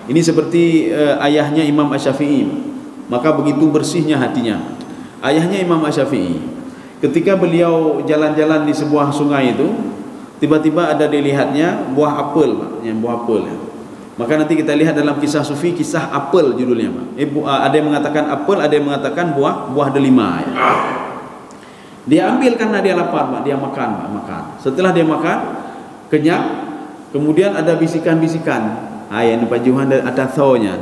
Ini seperti ayahnya Imam Asy-Syafi'i. Maka begitu bersihnya hatinya. Ayahnya Imam Asy-Syafi'i, ketika beliau jalan-jalan di sebuah sungai itu, tiba-tiba ada dilihatnya buah apel, Pak, yang buah apel ya. Maka nanti kita lihat dalam kisah sufi, kisah apel judulnya, Pak. Ada yang mengatakan apel, ada yang mengatakan buah delima ya. Dia ambil karena dia lapar, Pak. Dia makan, Pak, makan. Setelah dia makan, kenyang, kemudian ada bisikan-bisikan. Yang pajuhan atas taunya.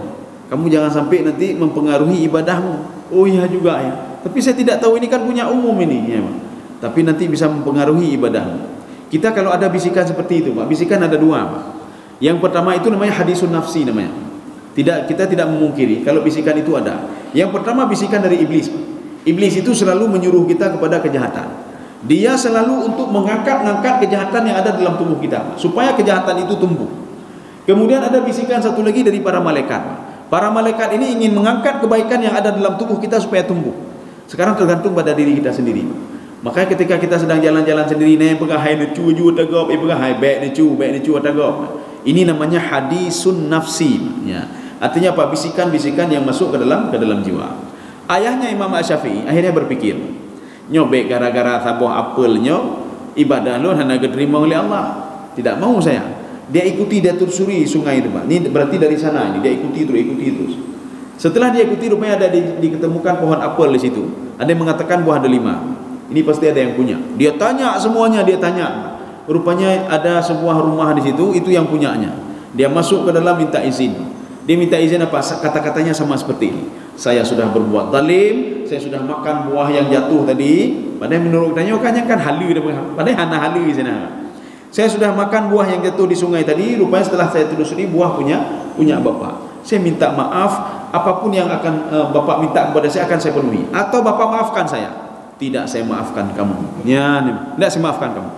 Kamu jangan sampai nanti mempengaruhi ibadahmu. Oh iya juga ya. Tapi saya tidak tahu, ini kan punya umum ini ya, Pak. Tapi nanti bisa mempengaruhi ibadahmu. Kita kalau ada bisikan seperti itu, Pak. Bisikan ada dua, Pak. Yang pertama itu namanya hadisun nafsi namanya. Kita tidak memungkiri kalau bisikan itu ada. Yang pertama bisikan dari iblis. Iblis itu selalu menyuruh kita kepada kejahatan. Dia selalu untuk mengangkat kejahatan yang ada dalam tubuh kita, supaya kejahatan itu tumbuh. Kemudian ada bisikan satu lagi dari para malaikat. Para malaikat ini ingin mengangkat kebaikan yang ada dalam tubuh kita supaya tumbuh. Sekarang tergantung pada diri kita sendiri. Makanya ketika kita sedang jalan-jalan sendiri, nih pegah hai necu ju tagap, pegah hai baik necu tagap. Ini namanya hadisun nafsi ya. Artinya apa? Bisikan-bisikan yang masuk ke dalam jiwa. Ayahnya Imam Asy-Syafi'i akhirnya berpikir, nyobek gara-gara sabuah apelnya ibadah lo hanya diterima oleh Allah. Tidak mau saya. Dia ikuti, dia telusuri sungai itu, Pak. Ini berarti dari sana ini dia ikuti terus. Setelah dia ikuti, rupanya ada diketemukan pohon apel di situ. Ada yang mengatakan buah delima. Ini pasti ada yang punya. Dia tanya semuanya, dia tanya. Rupanya ada sebuah rumah di situ, itu yang punyanya. Dia masuk ke dalam minta izin. Dia minta izin apa? Kata-katanya sama seperti ini. Saya sudah berbuat zalim, saya sudah makan buah yang jatuh tadi. Padahal menurut tanya kan halu dia. Padahal hana halu di sana. Saya sudah makan buah yang jatuh di sungai tadi. Rupanya setelah saya telusuri buah punya bapak. Saya minta maaf, apapun yang akan bapak minta kepada saya akan saya penuhi. Atau bapak maafkan saya. Tidak, saya maafkan kamu. Ya, tidak, saya maafkan kamu.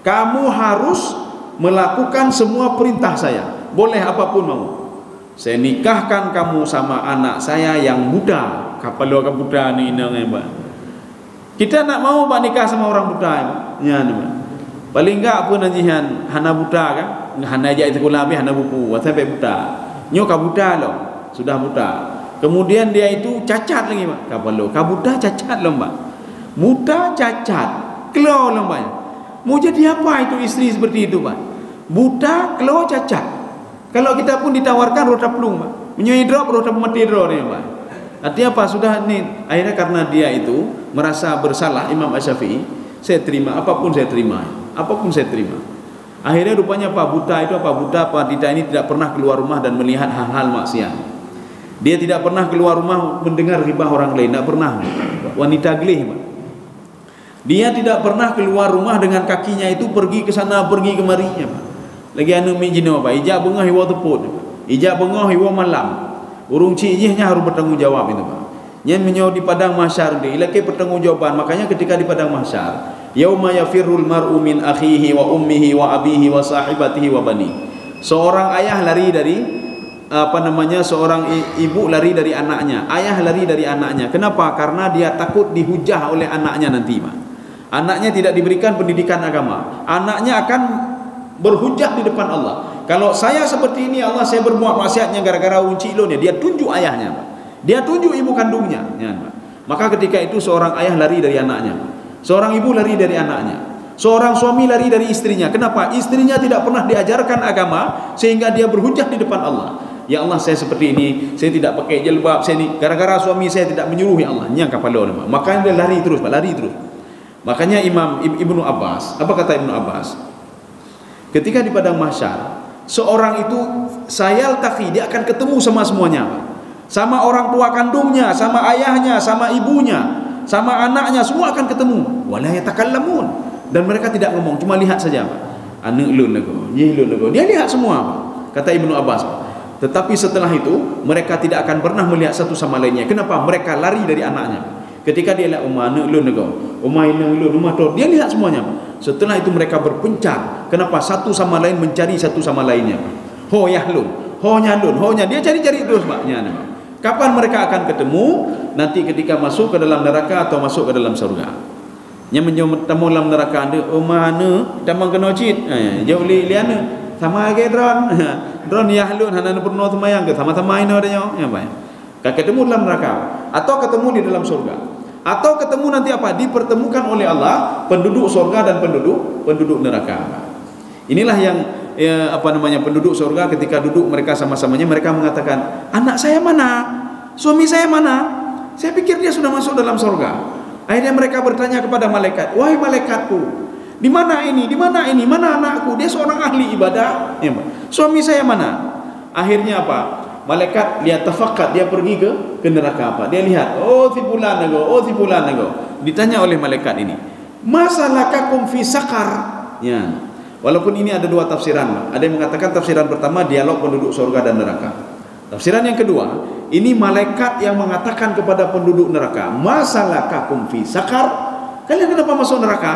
Kamu harus melakukan semua perintah saya. Boleh apapun mau. Saya nikahkan kamu sama anak saya yang muda. Kapal lo buta ni Pak. Kita nak mau Pak nikah sama orang buta ya, paling enggak apa najihan hana buta kan? Hana aja itu kulabi hana buku, sampai buta. Nyo ka buta lo, sudah buta. Kemudian dia itu cacat lagi, Pak. Kapal lo kabuta cacat lo, Pak. Buta cacat. Kelo lo, Pak. Mau jadi apa itu istri seperti itu, Pak? Buta, kelo, cacat. Kalau kita pun ditawarkan rota pelung, Pak. Menyoi drop, rota mati drop ni, Pak. Artinya apa? Sudah ni. Akhirnya karena dia itu merasa bersalah, Imam Asy-Syafi'i, saya terima, apapun saya terima. Apapun saya terima. Akhirnya rupanya apa? Buta itu apa? Buta apa? Tidak, ini tidak pernah keluar rumah dan melihat hal-hal maksiat. Dia tidak pernah keluar rumah mendengar ghibah orang lain. Tidak pernah. Wanita gelih, Pak. Dia tidak pernah keluar rumah dengan kakinya itu pergi ke sana pergi kemari, Pak. Lagi anu mijino, Pak. Ijak bengah hiwa teput. Ijak bengah hiwa malam. Urung cijihnya harus bertanggungjawab itu Pak. Nya menyo di padang mahsyar dia ilake pertanggungjawaban. Makanya ketika di padang mahsyar, yauma yafirrul mar'u min akhihi wa ummihi wa abihi wa sahibatihi wa bani. Seorang ayah lari dari seorang ibu lari dari anaknya, ayah lari dari anaknya. Kenapa? Karena dia takut dihujah oleh anaknya nanti Pak. Anaknya tidak diberikan pendidikan agama. Anaknya akan berhujah di depan Allah. Kalau saya seperti ini Allah, saya berbuat maksiatnya gara-gara unci ilonnya, dia tunjuk ayahnya Pak. Dia tunjuk ibu kandungnya ya, Pak. Maka ketika itu seorang ayah lari dari anaknya, seorang ibu lari dari anaknya, seorang suami lari dari istrinya. Kenapa? Istrinya tidak pernah diajarkan agama sehingga dia berhujah di depan Allah. Ya Allah, saya seperti ini, saya tidak pakai jilbab, saya ini gara-gara suami saya tidak menyuruh ya Allah. Nyang kepala Pak. Makanya dia lari terus Pak, lari terus. Makanya Imam Ibnu Abbas, apa kata Ibnu Abbas? Ketika di padang mahsyar, seorang itu sayal tafi, dia akan ketemu sama semuanya Pak. Sama orang tua kandungnya, sama ayahnya, sama ibunya, sama anaknya, semua akan ketemu. Wala yatakallamun, dan mereka tidak ngomong, cuma lihat saja Pak. Anu ulun lagu, ye ulun lagu. Dia lihat semua Pak. Kata Ibnu Abbas Pak. Tetapi setelah itu mereka tidak akan pernah melihat satu sama lainnya. Kenapa? Mereka lari dari anaknya. Ketika dia lihat umah anu ulun lagu, umah anu ulun, umah tu, dia lihat semuanya Pak. Setelah itu mereka berpencar. Kenapa? Satu sama lain mencari satu sama lainnya Pak. Ho yahlun, ho nyalun, ho nya, dia cari-cari terus Pak. Nya. Kapan mereka akan ketemu? Nanti ketika masuk ke dalam neraka atau masuk ke dalam surga. Yang bertemu dalam neraka ada mana tamang kena cit. Jauh liana sama lagi drone. Drone yahlun hanan purno semayang ke sama-sama ini adanya. Ya Pak. Ketemu dalam neraka atau ketemu di dalam surga. Atau ketemu nanti apa? Dipertemukan oleh Allah penduduk surga dan penduduk neraka. Inilah yang penduduk surga ketika duduk mereka sama-samanya, mereka mengatakan, anak saya mana? Suami saya mana? Saya pikir dia sudah masuk dalam surga. Akhirnya mereka bertanya kepada malaikat, wahai malaikatku, di mana ini? Di mana ini? Mana anakku? Dia seorang ahli ibadah. Ya, suami saya mana? Akhirnya apa? Malaikat lihat tafakat, dia pergi ke neraka apa? Dia lihat, oh si fulan nego, oh si fulan nego. Ditanya oleh malaikat ini, masalakakum fi sakar? Ya. Walaupun ini ada dua tafsiran, ada yang mengatakan tafsiran pertama dialog penduduk surga dan neraka. Tafsiran yang kedua, ini malaikat yang mengatakan kepada penduduk neraka, masalakakum fi sakar? Kalian kenapa masuk neraka?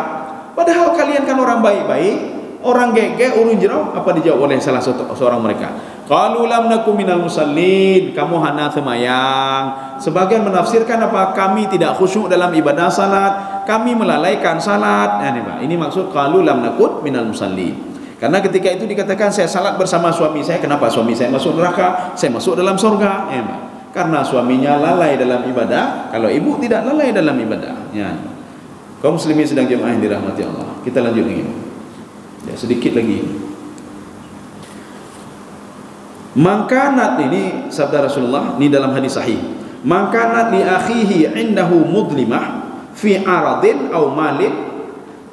Padahal kalian kan orang baik-baik, orang gege, urun jerau. Apa dijawab oleh salah seorang mereka? Qalu lam nakum minal musallin, kamu hana semayang. Sebagian menafsirkan apa? Kami tidak khusyuk dalam ibadah salat, kami melalaikan salat. Nah, ini Pak. Ini maksud qalu lam nakut minal musallin. Karena ketika itu dikatakan saya salat bersama suami saya, kenapa suami saya masuk neraka, saya masuk dalam surga? Ya, Pak. Karena suaminya lalai dalam ibadah, kalau ibu tidak lalai dalam ibadah. Ya. Kaum muslimin sedang jemaah yang dirahmati Allah. Kita lanjut lagi. Ya, sedikit lagi. Mangkanat, ini sabda Rasulullah, ini dalam hadis sahih. Mangkanat li akhihi indahu mudlimah fi aradin au malin.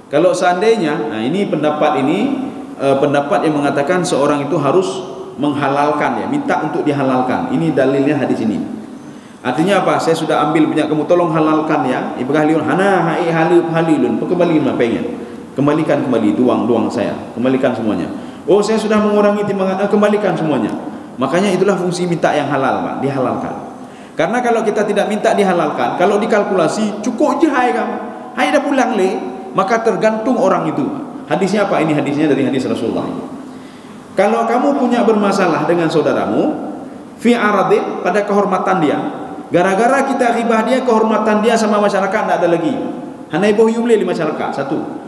Kalau seandainya, nah ini pendapat yang mengatakan seorang itu harus menghalalkan, ya, minta untuk dihalalkan. Ini dalilnya hadis ini. Artinya apa? Saya sudah ambil punya kamu, tolong halalkan ya. Ibah liun hana hai halilun, kembali lima pengen. Kembalikan kembali duang saya. Kembalikan semuanya. Oh, saya sudah mengurangi timbangan, kembalikan semuanya. Makanya itulah fungsi minta yang halal, Pak, dihalalkan. Karena kalau kita tidak minta dihalalkan, kalau dikalkulasi cukup je hai kamu. Hai dah pulang le, maka tergantung orang itu. Hadisnya apa? Ini hadisnya dari hadis Rasulullah. Kalau kamu punya bermasalah dengan saudaramu fi aradin, pada kehormatan dia, gara-gara kita ghibah dia, kehormatan dia sama masyarakat tidak ada lagi. Hanai boh yumle di masyarakat, satu.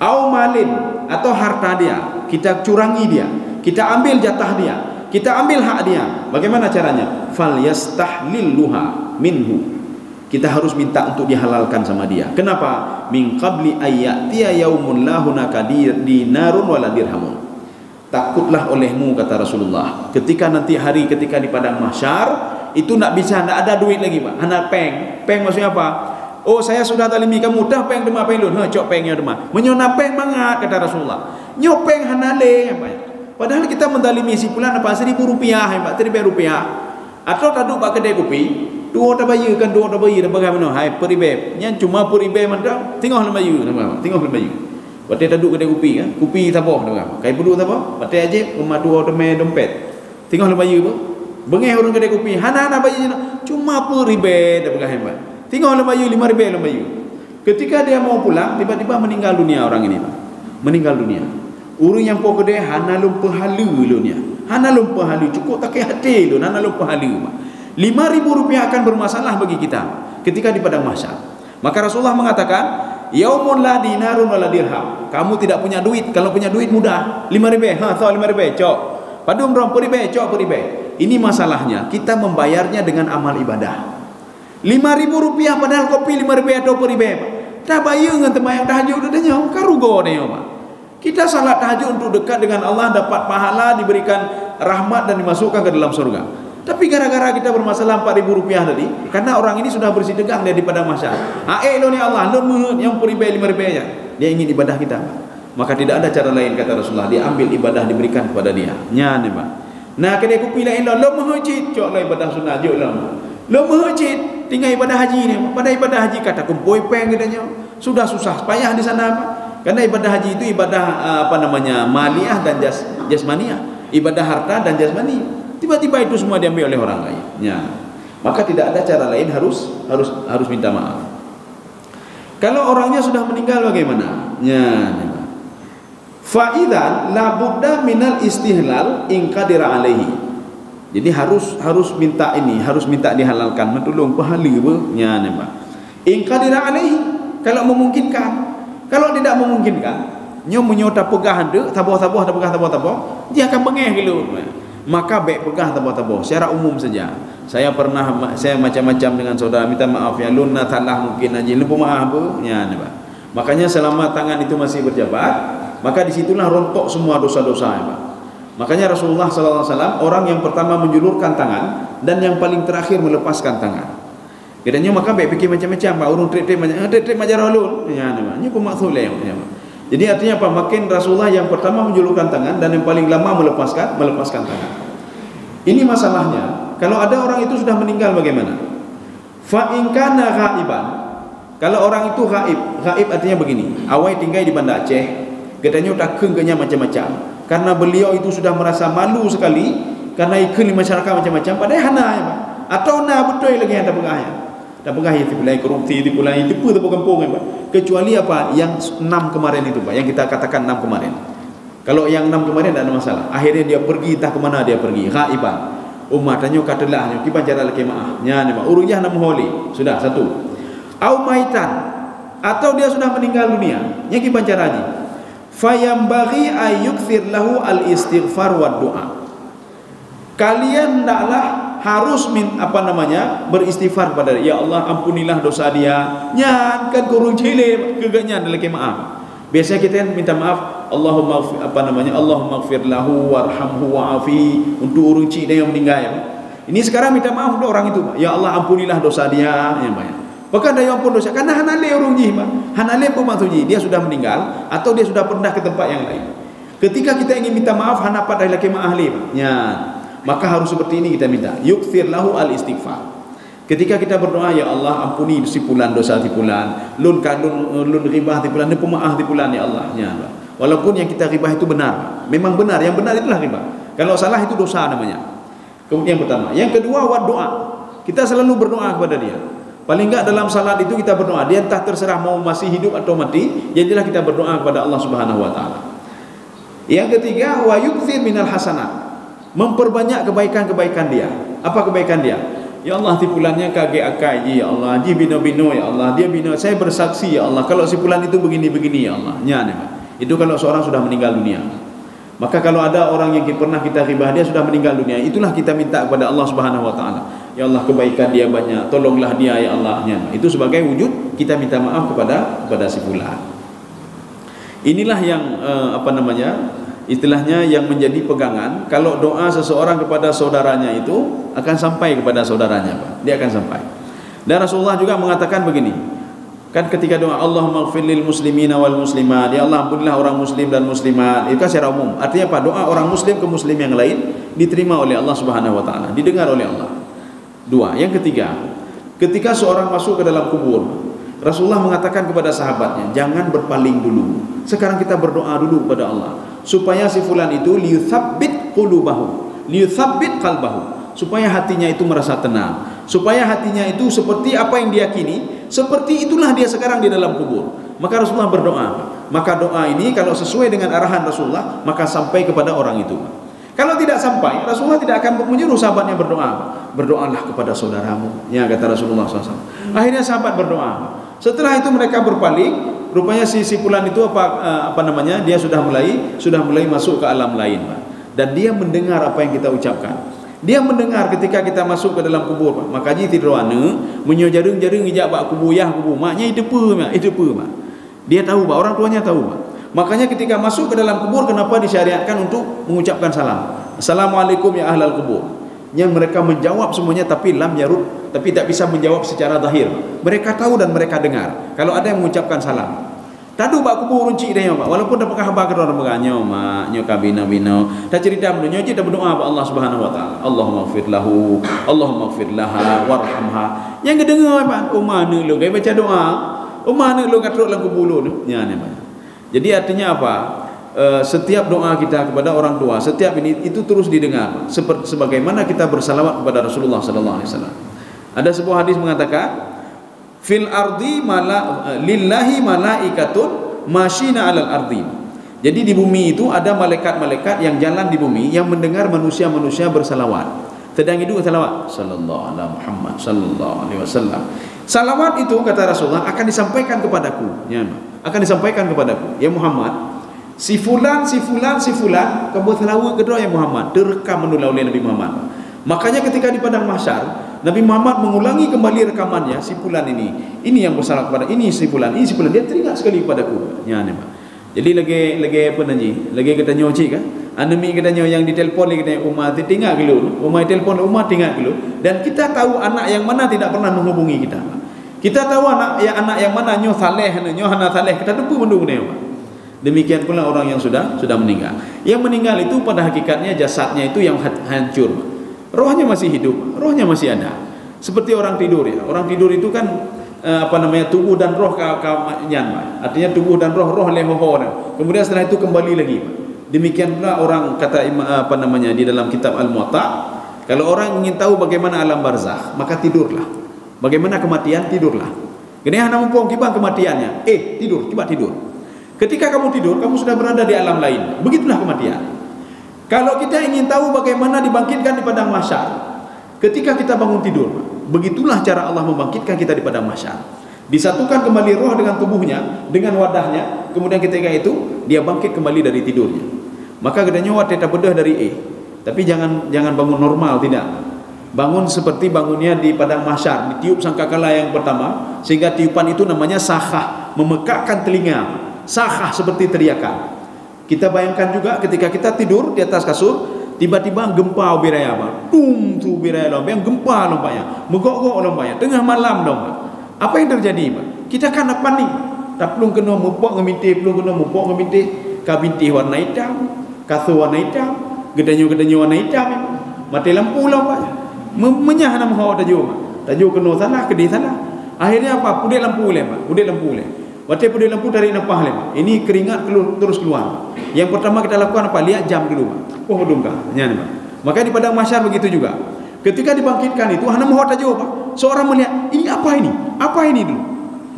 Au malin, atau harta dia, kita curangi dia, kita ambil jatah dia, kita ambil hak dia. Bagaimana caranya? Fal yastahlilluha minhu. Kita harus minta untuk dihalalkan sama dia. Kenapa? Min qabli ayyatiya yaumun la hunaka dinarun wala dirhamun. Takutlah olehmu, kata Rasulullah, ketika nanti hari ketika di padang mahsyar itu nak bisa, nak ada duit lagi, Pak. Hana peng. Peng maksudnya apa? Oh, saya sudah talimi kamu dah peng dema pelun. Ha, cok pengnya dema. Menyona peng mangat, kata Rasulullah. Nyopeng hanale, Pak. Padahal kita mendalimi si pulan apa? Rp1.000, Pak. Rp1.000. Atau taduk Pak kedai kopi, dua tak bayar kan, dua tak bayar dan bagaimana? Hai, RM1.000. Yang cuma RM1.000 mana? Tengok lah bayar, tengok lah bayar. Batai taduk kedai kopi kan? Kopi tak apa, dengar. Kai puduk tak apa? Batai aje rumah dua dompet. Tengok lah bayar, Bengeh orang kedai kopi, hana bayu cuma ribe dah pegang hebat. Tengok orang bayu 5 ribe orang bayu. Ketika dia mau pulang, tiba-tiba meninggal dunia orang ini, Pak. Meninggal dunia. Urang yang pok kedai hana lum pahala lu nya. Hana lum pahala cukup tak ke hati lu, hana lum pahala, Pak. 5.000 rupiah akan bermasalah bagi kita ketika di padang mahsyar. Maka Rasulullah mengatakan, yaumun la dinarun wala dirham. Kamu tidak punya duit, kalau punya duit mudah. 5 ribe, tahu 5 ribe, cok. Padum rom ribe, cok ribe. Ini masalahnya, kita membayarnya dengan amal ibadah. 5.000 rupiah padahal kopi 5 ribe atau ribe. Tak bayar dengan tempat yang tahajud udahnya, karugo nih, Pak. Kita salat tahajud untuk dekat dengan Allah, dapat pahala, diberikan rahmat dan dimasukkan ke dalam surga. Tapi gara-gara kita bermasalah 4.000 rupiah tadi, karena orang ini sudah bersih tegang dia di padang mahsyar. Lo ni Allah, lo menurut yang ribe 5 ribe nya. Dia ingin ibadah kita. Maka tidak ada cara lain kata Rasulullah, dia ambil ibadah diberikan kepada dia. Nya ni, Pak. Nah, kedai kopi lain lo menghujit, cok lo ibadah sunnah jok lo menghujit, tinggal ibadah haji ni. Pada ibadah haji kata kumpoi peng katanya. Sudah susah payah di sana, Pak. Karena ibadah haji itu ibadah maliyah dan jasmaniyah, ibadah harta dan jasmani. Tiba-tiba itu semua diambil oleh orang lain. Ya. Maka tidak ada cara lain, harus minta maaf. Kalau orangnya sudah meninggal bagaimana? Ya. Fa'idan la budda minal istihlal in qadira alaihi. Jadi harus minta ini, harus minta dihalalkan, mentulung pahala nya Pak. In qadira alaihi, kalau memungkinkan. Kalau tidak memungkinkan, nyo menyota pegah ande, taboh-taboh, dia akan bengeh dulu. Maka baik pegah taboh-taboh secara umum saja. Saya macam-macam dengan saudara, minta maaf ya, lunna talah mungkin aja lupa maaf ya Pak. Makanya selama tangan itu masih berjabat, maka disitulah rontok semua dosa-dosa ya Pak. Makanya Rasulullah SAW orang yang pertama menjulurkan tangan dan yang paling terakhir melepaskan tangan. Katanya maka baik fikir macam-macam, Pak. Urung trip majarah ulun. Ya, namanya pemaksuleh. Jadi artinya apa? Makin Rasulullah yang pertama menjulurkan tangan dan yang paling lama melepaskan tangan. Ini masalahnya. Kalau ada orang itu sudah meninggal bagaimana? Fa in kana ghaiban. Kalau orang itu gaib artinya begini. Awai tinggal di Banda Aceh, katanya tak kengenya macam-macam. Karena beliau itu sudah merasa malu sekali karena ikut di masyarakat macam-macam, padahal hana ya, Pak. Atau betul lagi yang tak pegahnya. Tak pegah itu pulai korupsi, itu pulai tipu kampung Pak. Kecuali apa? Yang 6 kemarin itu Pak, yang kita katakan 6 kemarin. Kalau yang 6 kemarin tidak ada masalah. Akhirnya dia pergi, entah ke mana dia pergi. Ghaiban. Umat tanya katalah, kita cara lagi maaf. Nya ni Pak. Urungnya nama holi. Sudah satu. Au maitan, atau dia sudah meninggal dunia. Yang kita cara haji. Fayambaghi ayyukthir lahu al-istighfar wa doa. Kalian hendaklah harus beristighfar kepada dia. Ya Allah, ampunilah dosa dia. Nyan kan kurung cile kegaknya lagi maaf. Biasanya kita minta maaf, Allahumma ighfir lahu warhamhu wa'afi, untuk urung cik dia yang meninggal ya. Ini sekarang minta maaf untuk orang itu, Pak. Ya Allah, ampunilah dosa dia ya, Pak. Bahkan dia ampun dosa karena hanale urung ji, Pak. Hanale pun maksudnya dia sudah meninggal atau dia sudah pindah ke tempat yang lain. Ketika kita ingin minta maaf hana pada laki maahli, Pak. Ya. Maka harus seperti ini kita minta. Yukthir lahu al-istighfar. Ketika kita berdoa, ya Allah ampuni si fulan dosa si fulan, lun ribah si fulan, pemaaf si fulan ya Allah. Ya. Walaupun yang kita ribah itu benar. Memang benar, yang benar itulah ribah. Kalau salah itu dosa namanya. Kemudian yang pertama. Yang kedua doa. Kita selalu berdoa kepada dia. Paling enggak dalam salat itu kita berdoa. Dia entah terserah mau masih hidup atau mati, yang jelas kita berdoa kepada Allah Subhanahu wa taala. Yang ketiga, wa yukthir minal hasanat. Memperbanyak kebaikan-kebaikan dia. Apa kebaikan dia? Ya Allah, tipulannya kage akai ya Allah, ji bino-bino ya Allah, dia bino, saya bersaksi ya Allah kalau si fulan itu begini-begini ya Allah. Nya itu kalau seorang sudah meninggal dunia. Maka kalau ada orang yang pernah kita ribah dia sudah meninggal dunia, itulah kita minta kepada Allah Subhanahu wa taala. Ya Allah, kebaikan dia banyak, tolonglah dia ya Allah. Nya itu sebagai wujud kita minta maaf kepada si fulan. Inilah yang istilahnya yang menjadi pegangan. Kalau doa seseorang kepada saudaranya itu akan sampai kepada saudaranya, Pak. Dia akan sampai. Dan Rasulullah juga mengatakan begini. Kan ketika doa Allahumma ighfir lil muslimina wal muslimat, ya Allah ampunilah orang muslim dan muslimat. Itu kan secara umum. Artinya apa? Doa orang muslim ke muslim yang lain diterima oleh Allah Subhanahu wa taala, didengar oleh Allah. Dua. Yang ketiga, ketika seorang masuk ke dalam kubur, Rasulullah mengatakan kepada sahabatnya, jangan berpaling dulu. Sekarang kita berdoa dulu kepada Allah supaya si fulan itu liyuthabbit qulubahu, liyuthabbit qalbahu, Supaya hatinya itu merasa tenang, supaya hatinya itu seperti apa yang diyakini, seperti itulah dia sekarang di dalam kubur. Maka Rasulullah berdoa. Maka doa ini kalau sesuai dengan arahan Rasulullah, maka sampai kepada orang itu. Kalau tidak sampai, Rasulullah tidak akan menyuruh sahabatnya berdoa. Berdoalah kepada saudaramu, ya kata Rasulullah SAW. Akhirnya sahabat berdoa. Setelah itu mereka berpaling. Rupanya si fulan itu dia sudah mulai masuk ke alam lain, Pak. Dan dia mendengar apa yang kita ucapkan. Dia mendengar ketika kita masuk ke dalam kubur, Pak. Maka ji tidur ana menyo jareng-jareng ijak bak kubur maknya itu apa. Dia tahu, Pak. Orang tuanya tahu, Pak. Makanya ketika masuk ke dalam kubur, kenapa disyariatkan untuk mengucapkan salam? Assalamualaikum ya ahlal kubur. Yang mereka menjawab semuanya, tapi lam yarud, tapi tak bisa menjawab secara zahir. Mereka tahu dan mereka dengar kalau ada yang mengucapkan salam. Tadu bak kubur runci dia, Pak. Walaupun dah pakai khabar ke orang berganyo, mak nyo kabina bino. Dah cerita menyo je dah berdoa kepada Allah Subhanahu wa taala. Allahumma ighfir lahu, Allahumma ighfir laha warhamha. Yang kedengar, Pak, mana lu gaya baca doa? Mana lu kat dalam kubur lu? Ya ni, Pak. Jadi artinya apa? Setiap doa kita kepada orang tua, setiap ini itu terus didengar. Sebagaimana kita bersalawat kepada Rasulullah sallallahu alaihi wasallam. Ada sebuah hadis mengatakan, fil ardi lillahi malaikatun masyina 'alal ardi. Jadi di bumi itu ada malaikat-malaikat yang jalan di bumi yang mendengar manusia-manusia bersalawat. Sedang itu salawat sallallahu alaihi Muhammad sallallahu alaihi wasallam. Salawat itu kata Rasulullah akan disampaikan kepadaku, ya, akan disampaikan kepadaku, ya Muhammad. Si fulan kamu selawat kedua ya Muhammad, direkam menulah oleh Nabi Muhammad. Makanya ketika di padang mahsyar, Nabi Muhammad mengulangi kembali rekamannya, si fulan ini yang bersalah kepada ini si fulan, dia teringat sekali kepadaku. Ya ni, Pak. Jadi lagi apa nanti? Lagi kita nyoci kan? Anemi kita yang ditelepon lagi kita umat tinggal dulu. Umat telepon umat tinggal dulu. Dan kita tahu anak yang mana tidak pernah menghubungi kita. Kita tahu anak yang mana nyo saleh, nyo hana saleh, kita tepu mendung dia, Pak. Demikian pula orang yang sudah meninggal. Yang meninggal itu pada hakikatnya jasadnya itu yang hancur. Rohnya masih hidup, rohnya masih ada. Seperti orang tidur, ya. Orang tidur itu kan tubuh dan roh kawannya. Artinya tubuh dan roh lehoho. Kemudian setelah itu kembali lagi. Demikian pula orang kata di dalam kitab Al-Muwatta, kalau orang ingin tahu bagaimana alam barzakh, maka tidurlah. Bagaimana kematian, tidurlah. Gini hana mumpung kibang kematiannya. Tidur, coba tidur. Ketika kamu tidur, kamu sudah berada di alam lain. Begitulah kematian. Kalau kita ingin tahu bagaimana dibangkitkan di padang mahsyar, ketika kita bangun tidur, begitulah cara Allah membangkitkan kita di padang mahsyar. Disatukan kembali roh dengan tubuhnya, dengan wadahnya, kemudian ketika itu dia bangkit kembali dari tidurnya. Maka gedanya wadah bedah dari tapi jangan bangun normal, tidak. Bangun seperti bangunnya di padang mahsyar, ditiup sangkakala yang pertama, sehingga tiupan itu namanya sahah, memekakkan telinga. Sahah seperti teriakan. Kita bayangkan juga ketika kita tidur di atas kasur, tiba-tiba gempa ubiraya, tum tu ubiraya lomba, yang gempa lompanya, megok-gok lompanya, tengah malam lomba. Apa yang terjadi, Pak? Kita kan panik. Tak pelung kena mupok ngemintih, kabintih warna hitam, kasur warna hitam, gedanyo warna hitam, mati lampu lompanya. Menyah nama hawa tajuk kena salah, kedih salah. Akhirnya apa? Pudek lampu le, Pak. Waktu pudek lampu dari napah le, Pak. Ini keringat terus keluar. Yang pertama kita lakukan apa? Lihat jam dulu, Pak. Dungkah. Nyana, Pak. Maka di padang mahsyar begitu juga. Ketika dibangkitkan itu hana mahu tajuk, Pak. Seorang melihat, ini apa ini? Apa ini dulu?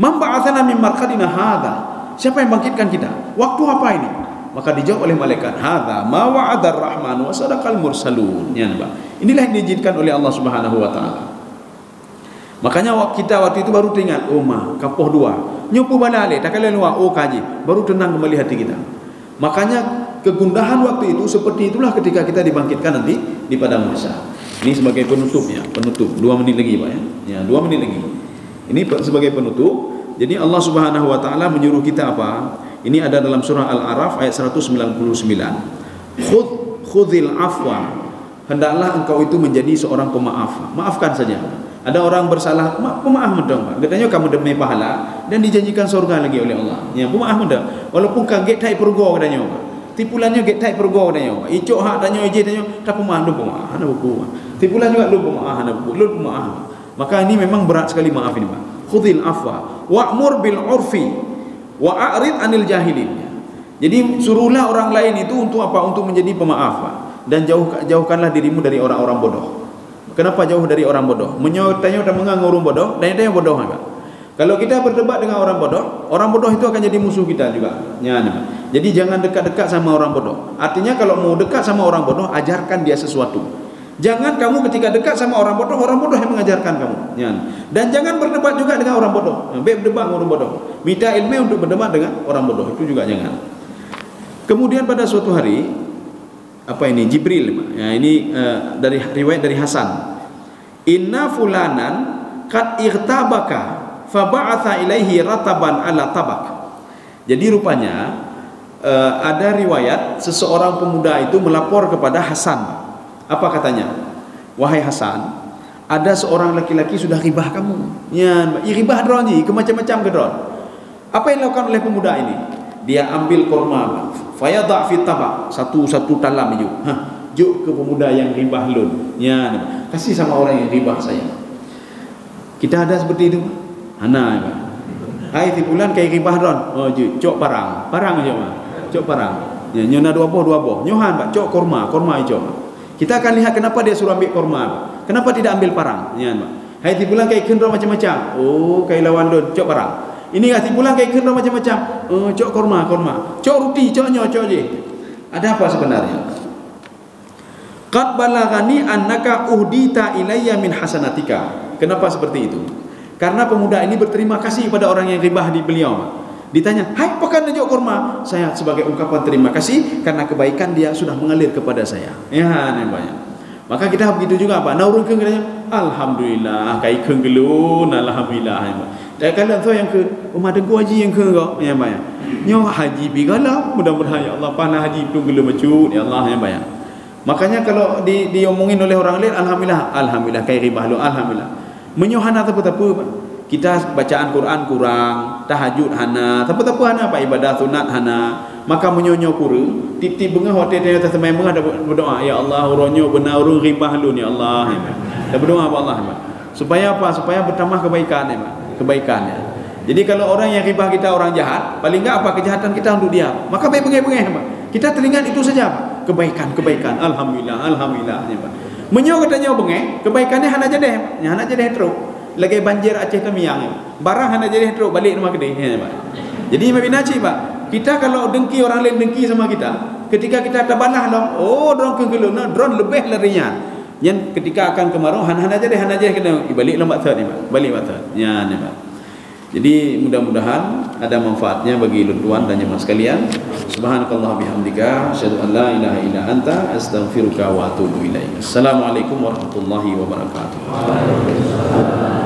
Man ba'atsana min marqadina hadza. Siapa yang bangkitkan kita? Waktu apa ini? Maka dijawab oleh malaikat, hadza ma wa'ada ar-rahman wa sadaqal mursalun. Nyana, Pak. Inilah yang diizinkan oleh Allah Subhanahu wa taala. Makanya kita waktu itu baru teringat, kapoh dua. Nyopo balale, tak kala luar, kaji. Baru tenang kembali hati kita. Makanya kegundahan waktu itu seperti itulah ketika kita dibangkitkan nanti di padang mahsyar. Ini sebagai penutupnya, penutup 2 menit lagi, Pak, ya. 2 menit lagi. Ini sebagai penutup. Jadi Allah Subhanahu wa taala menyuruh kita apa? Ini ada dalam surah Al-A'raf ayat 199. Khudzil afwa. Hendaklah engkau itu menjadi seorang pemaaf. Maafkan saja. Ada orang bersalah, pemaaf mendong, Pak. Katanya kamu demi pahala dan dijanjikan surga lagi oleh Allah. Ya, pemaaf mendong. Walaupun kaget tai pergo katanya, Pak. Tipulannya get tai pergo katanya, Pak. Icok hak tanya je tanya, tak pemaaf lu pemaaf, ana buku. Tipulan juga lu pemaaf, ana buku, lu pemaaf. Maka ini memang berat sekali maaf ini, Pak. Khudzil afwa wa'mur bil 'urfi wa a'rid 'anil jahilin. Jadi suruhlah orang lain itu untuk apa? Untuk menjadi pemaaf, Pak. Dan jauhkanlah dirimu dari orang-orang bodoh. Kenapa jauh dari orang bodoh? Tanya mengang orang bodoh dan itu yang bodoh kan. Kalau kita berdebat dengan orang bodoh itu akan jadi musuh kita juga. Ya, jadi jangan dekat-dekat sama orang bodoh. Artinya kalau mau dekat sama orang bodoh, ajarkan dia sesuatu. Jangan kamu ketika dekat sama orang bodoh yang mengajarkan kamu. Ya. Dan jangan berdebat juga dengan orang bodoh. Berdebat dengan orang bodoh. Minta ilmu untuk berdebat dengan orang bodoh, itu juga jangan. Kemudian pada suatu hari, Jibril. Ya, ini dari riwayat dari Hasan. Inna fulanan qad irtabaka fa ba'atha ilaihi rataban ala tabak. Jadi rupanya ada riwayat seseorang pemuda itu melapor kepada Hasan. Apa katanya? Wahai Hasan, ada seorang laki-laki sudah ribah kamu. Ya, ribah dron ni, macam-macam ke dron. Apa yang dilakukan oleh pemuda ini? Dia ambil kurma, fayadha fi tabak, satu talam itu. Juk ke pemuda yang ribah lun. Ya, kasih sama orang yang ribah saya. Kita ada seperti itu. Hana, hai tipulan kayak ribah dron. Oh, cok parang aja mah. Cok parang. Ya, nyona dua boh. Nyohan pak, cok kurma hijau. Kita akan lihat kenapa dia suruh ambil kurma. Kenapa tidak ambil parang? Ya, pak. Hai tipulan kayak kendro macam-macam. Oh, kayak lawan don, cok parang. Ini kasih pulang kayak kendro macam-macam. Oh, cok kurma. Cok roti, cok je. Ada apa sebenarnya? Qad balagani annaka uhdita ilayya min hasanatika. Kenapa seperti itu? Karena pemuda ini berterima kasih pada orang yang ribah di beliau. Ditanya, hai pakan najok kurma. Saya sebagai ungkapan terima kasih karena kebaikan dia sudah mengalir kepada saya. Ya, banyak. Maka kita begitu juga Pak. Naurun ke katanya, alhamdulillah kai keung gelun, alhamdulillah. Dan kalian tahu yang ke rumah dengku haji yang ke kau, ya banyak. Nyo haji bigala, mudah-mudahan ya Allah panah haji tu gelun macut, ya Allah ya banyak. Makanya kalau diomongin oleh orang lain, alhamdulillah kai ribah lu, alhamdulillah. Menyohana apa-apa Pak. Kita bacaan Quran kurang, tahajud hana, tapi hana apa ibadah sunat hana. Maka menyonyo pura, tip-tip bengah hotel dia atas semai bengah berdoa, ya Allah uronyo benar urung ribah lu ni Allah. Dan berdoa apa Allah? Supaya apa? Supaya bertambah kebaikan kebaikannya. Jadi kalau orang yang ribah kita orang jahat, paling enggak apa kejahatan kita untuk dia. Maka baik bengah-bengah kita teringat itu saja kebaikan. Alhamdulillah. Menyo katanya bengah, kebaikannya hana jadi terus. Lagi banjir Aceh Tamiang, barang hana jadi terus balik rumah kedai. Jadi mabinaci Pak, kita kalau dengki orang lain dengki sama kita, ketika kita terbalah drone kegelun, drone lebih larinya. Yang ketika akan kemarau hana jadi kena balik lambat ni Pak, balik batat. Ya ni Pak. Jadi mudah-mudahan ada manfaatnya bagi tuan dan jemaah sekalian. Subhanakallah bihamdika, asyhadu an la ilaha illa anta, astaghfiruka wa atubu ilaik. Assalamualaikum warahmatullahi wabarakatuh.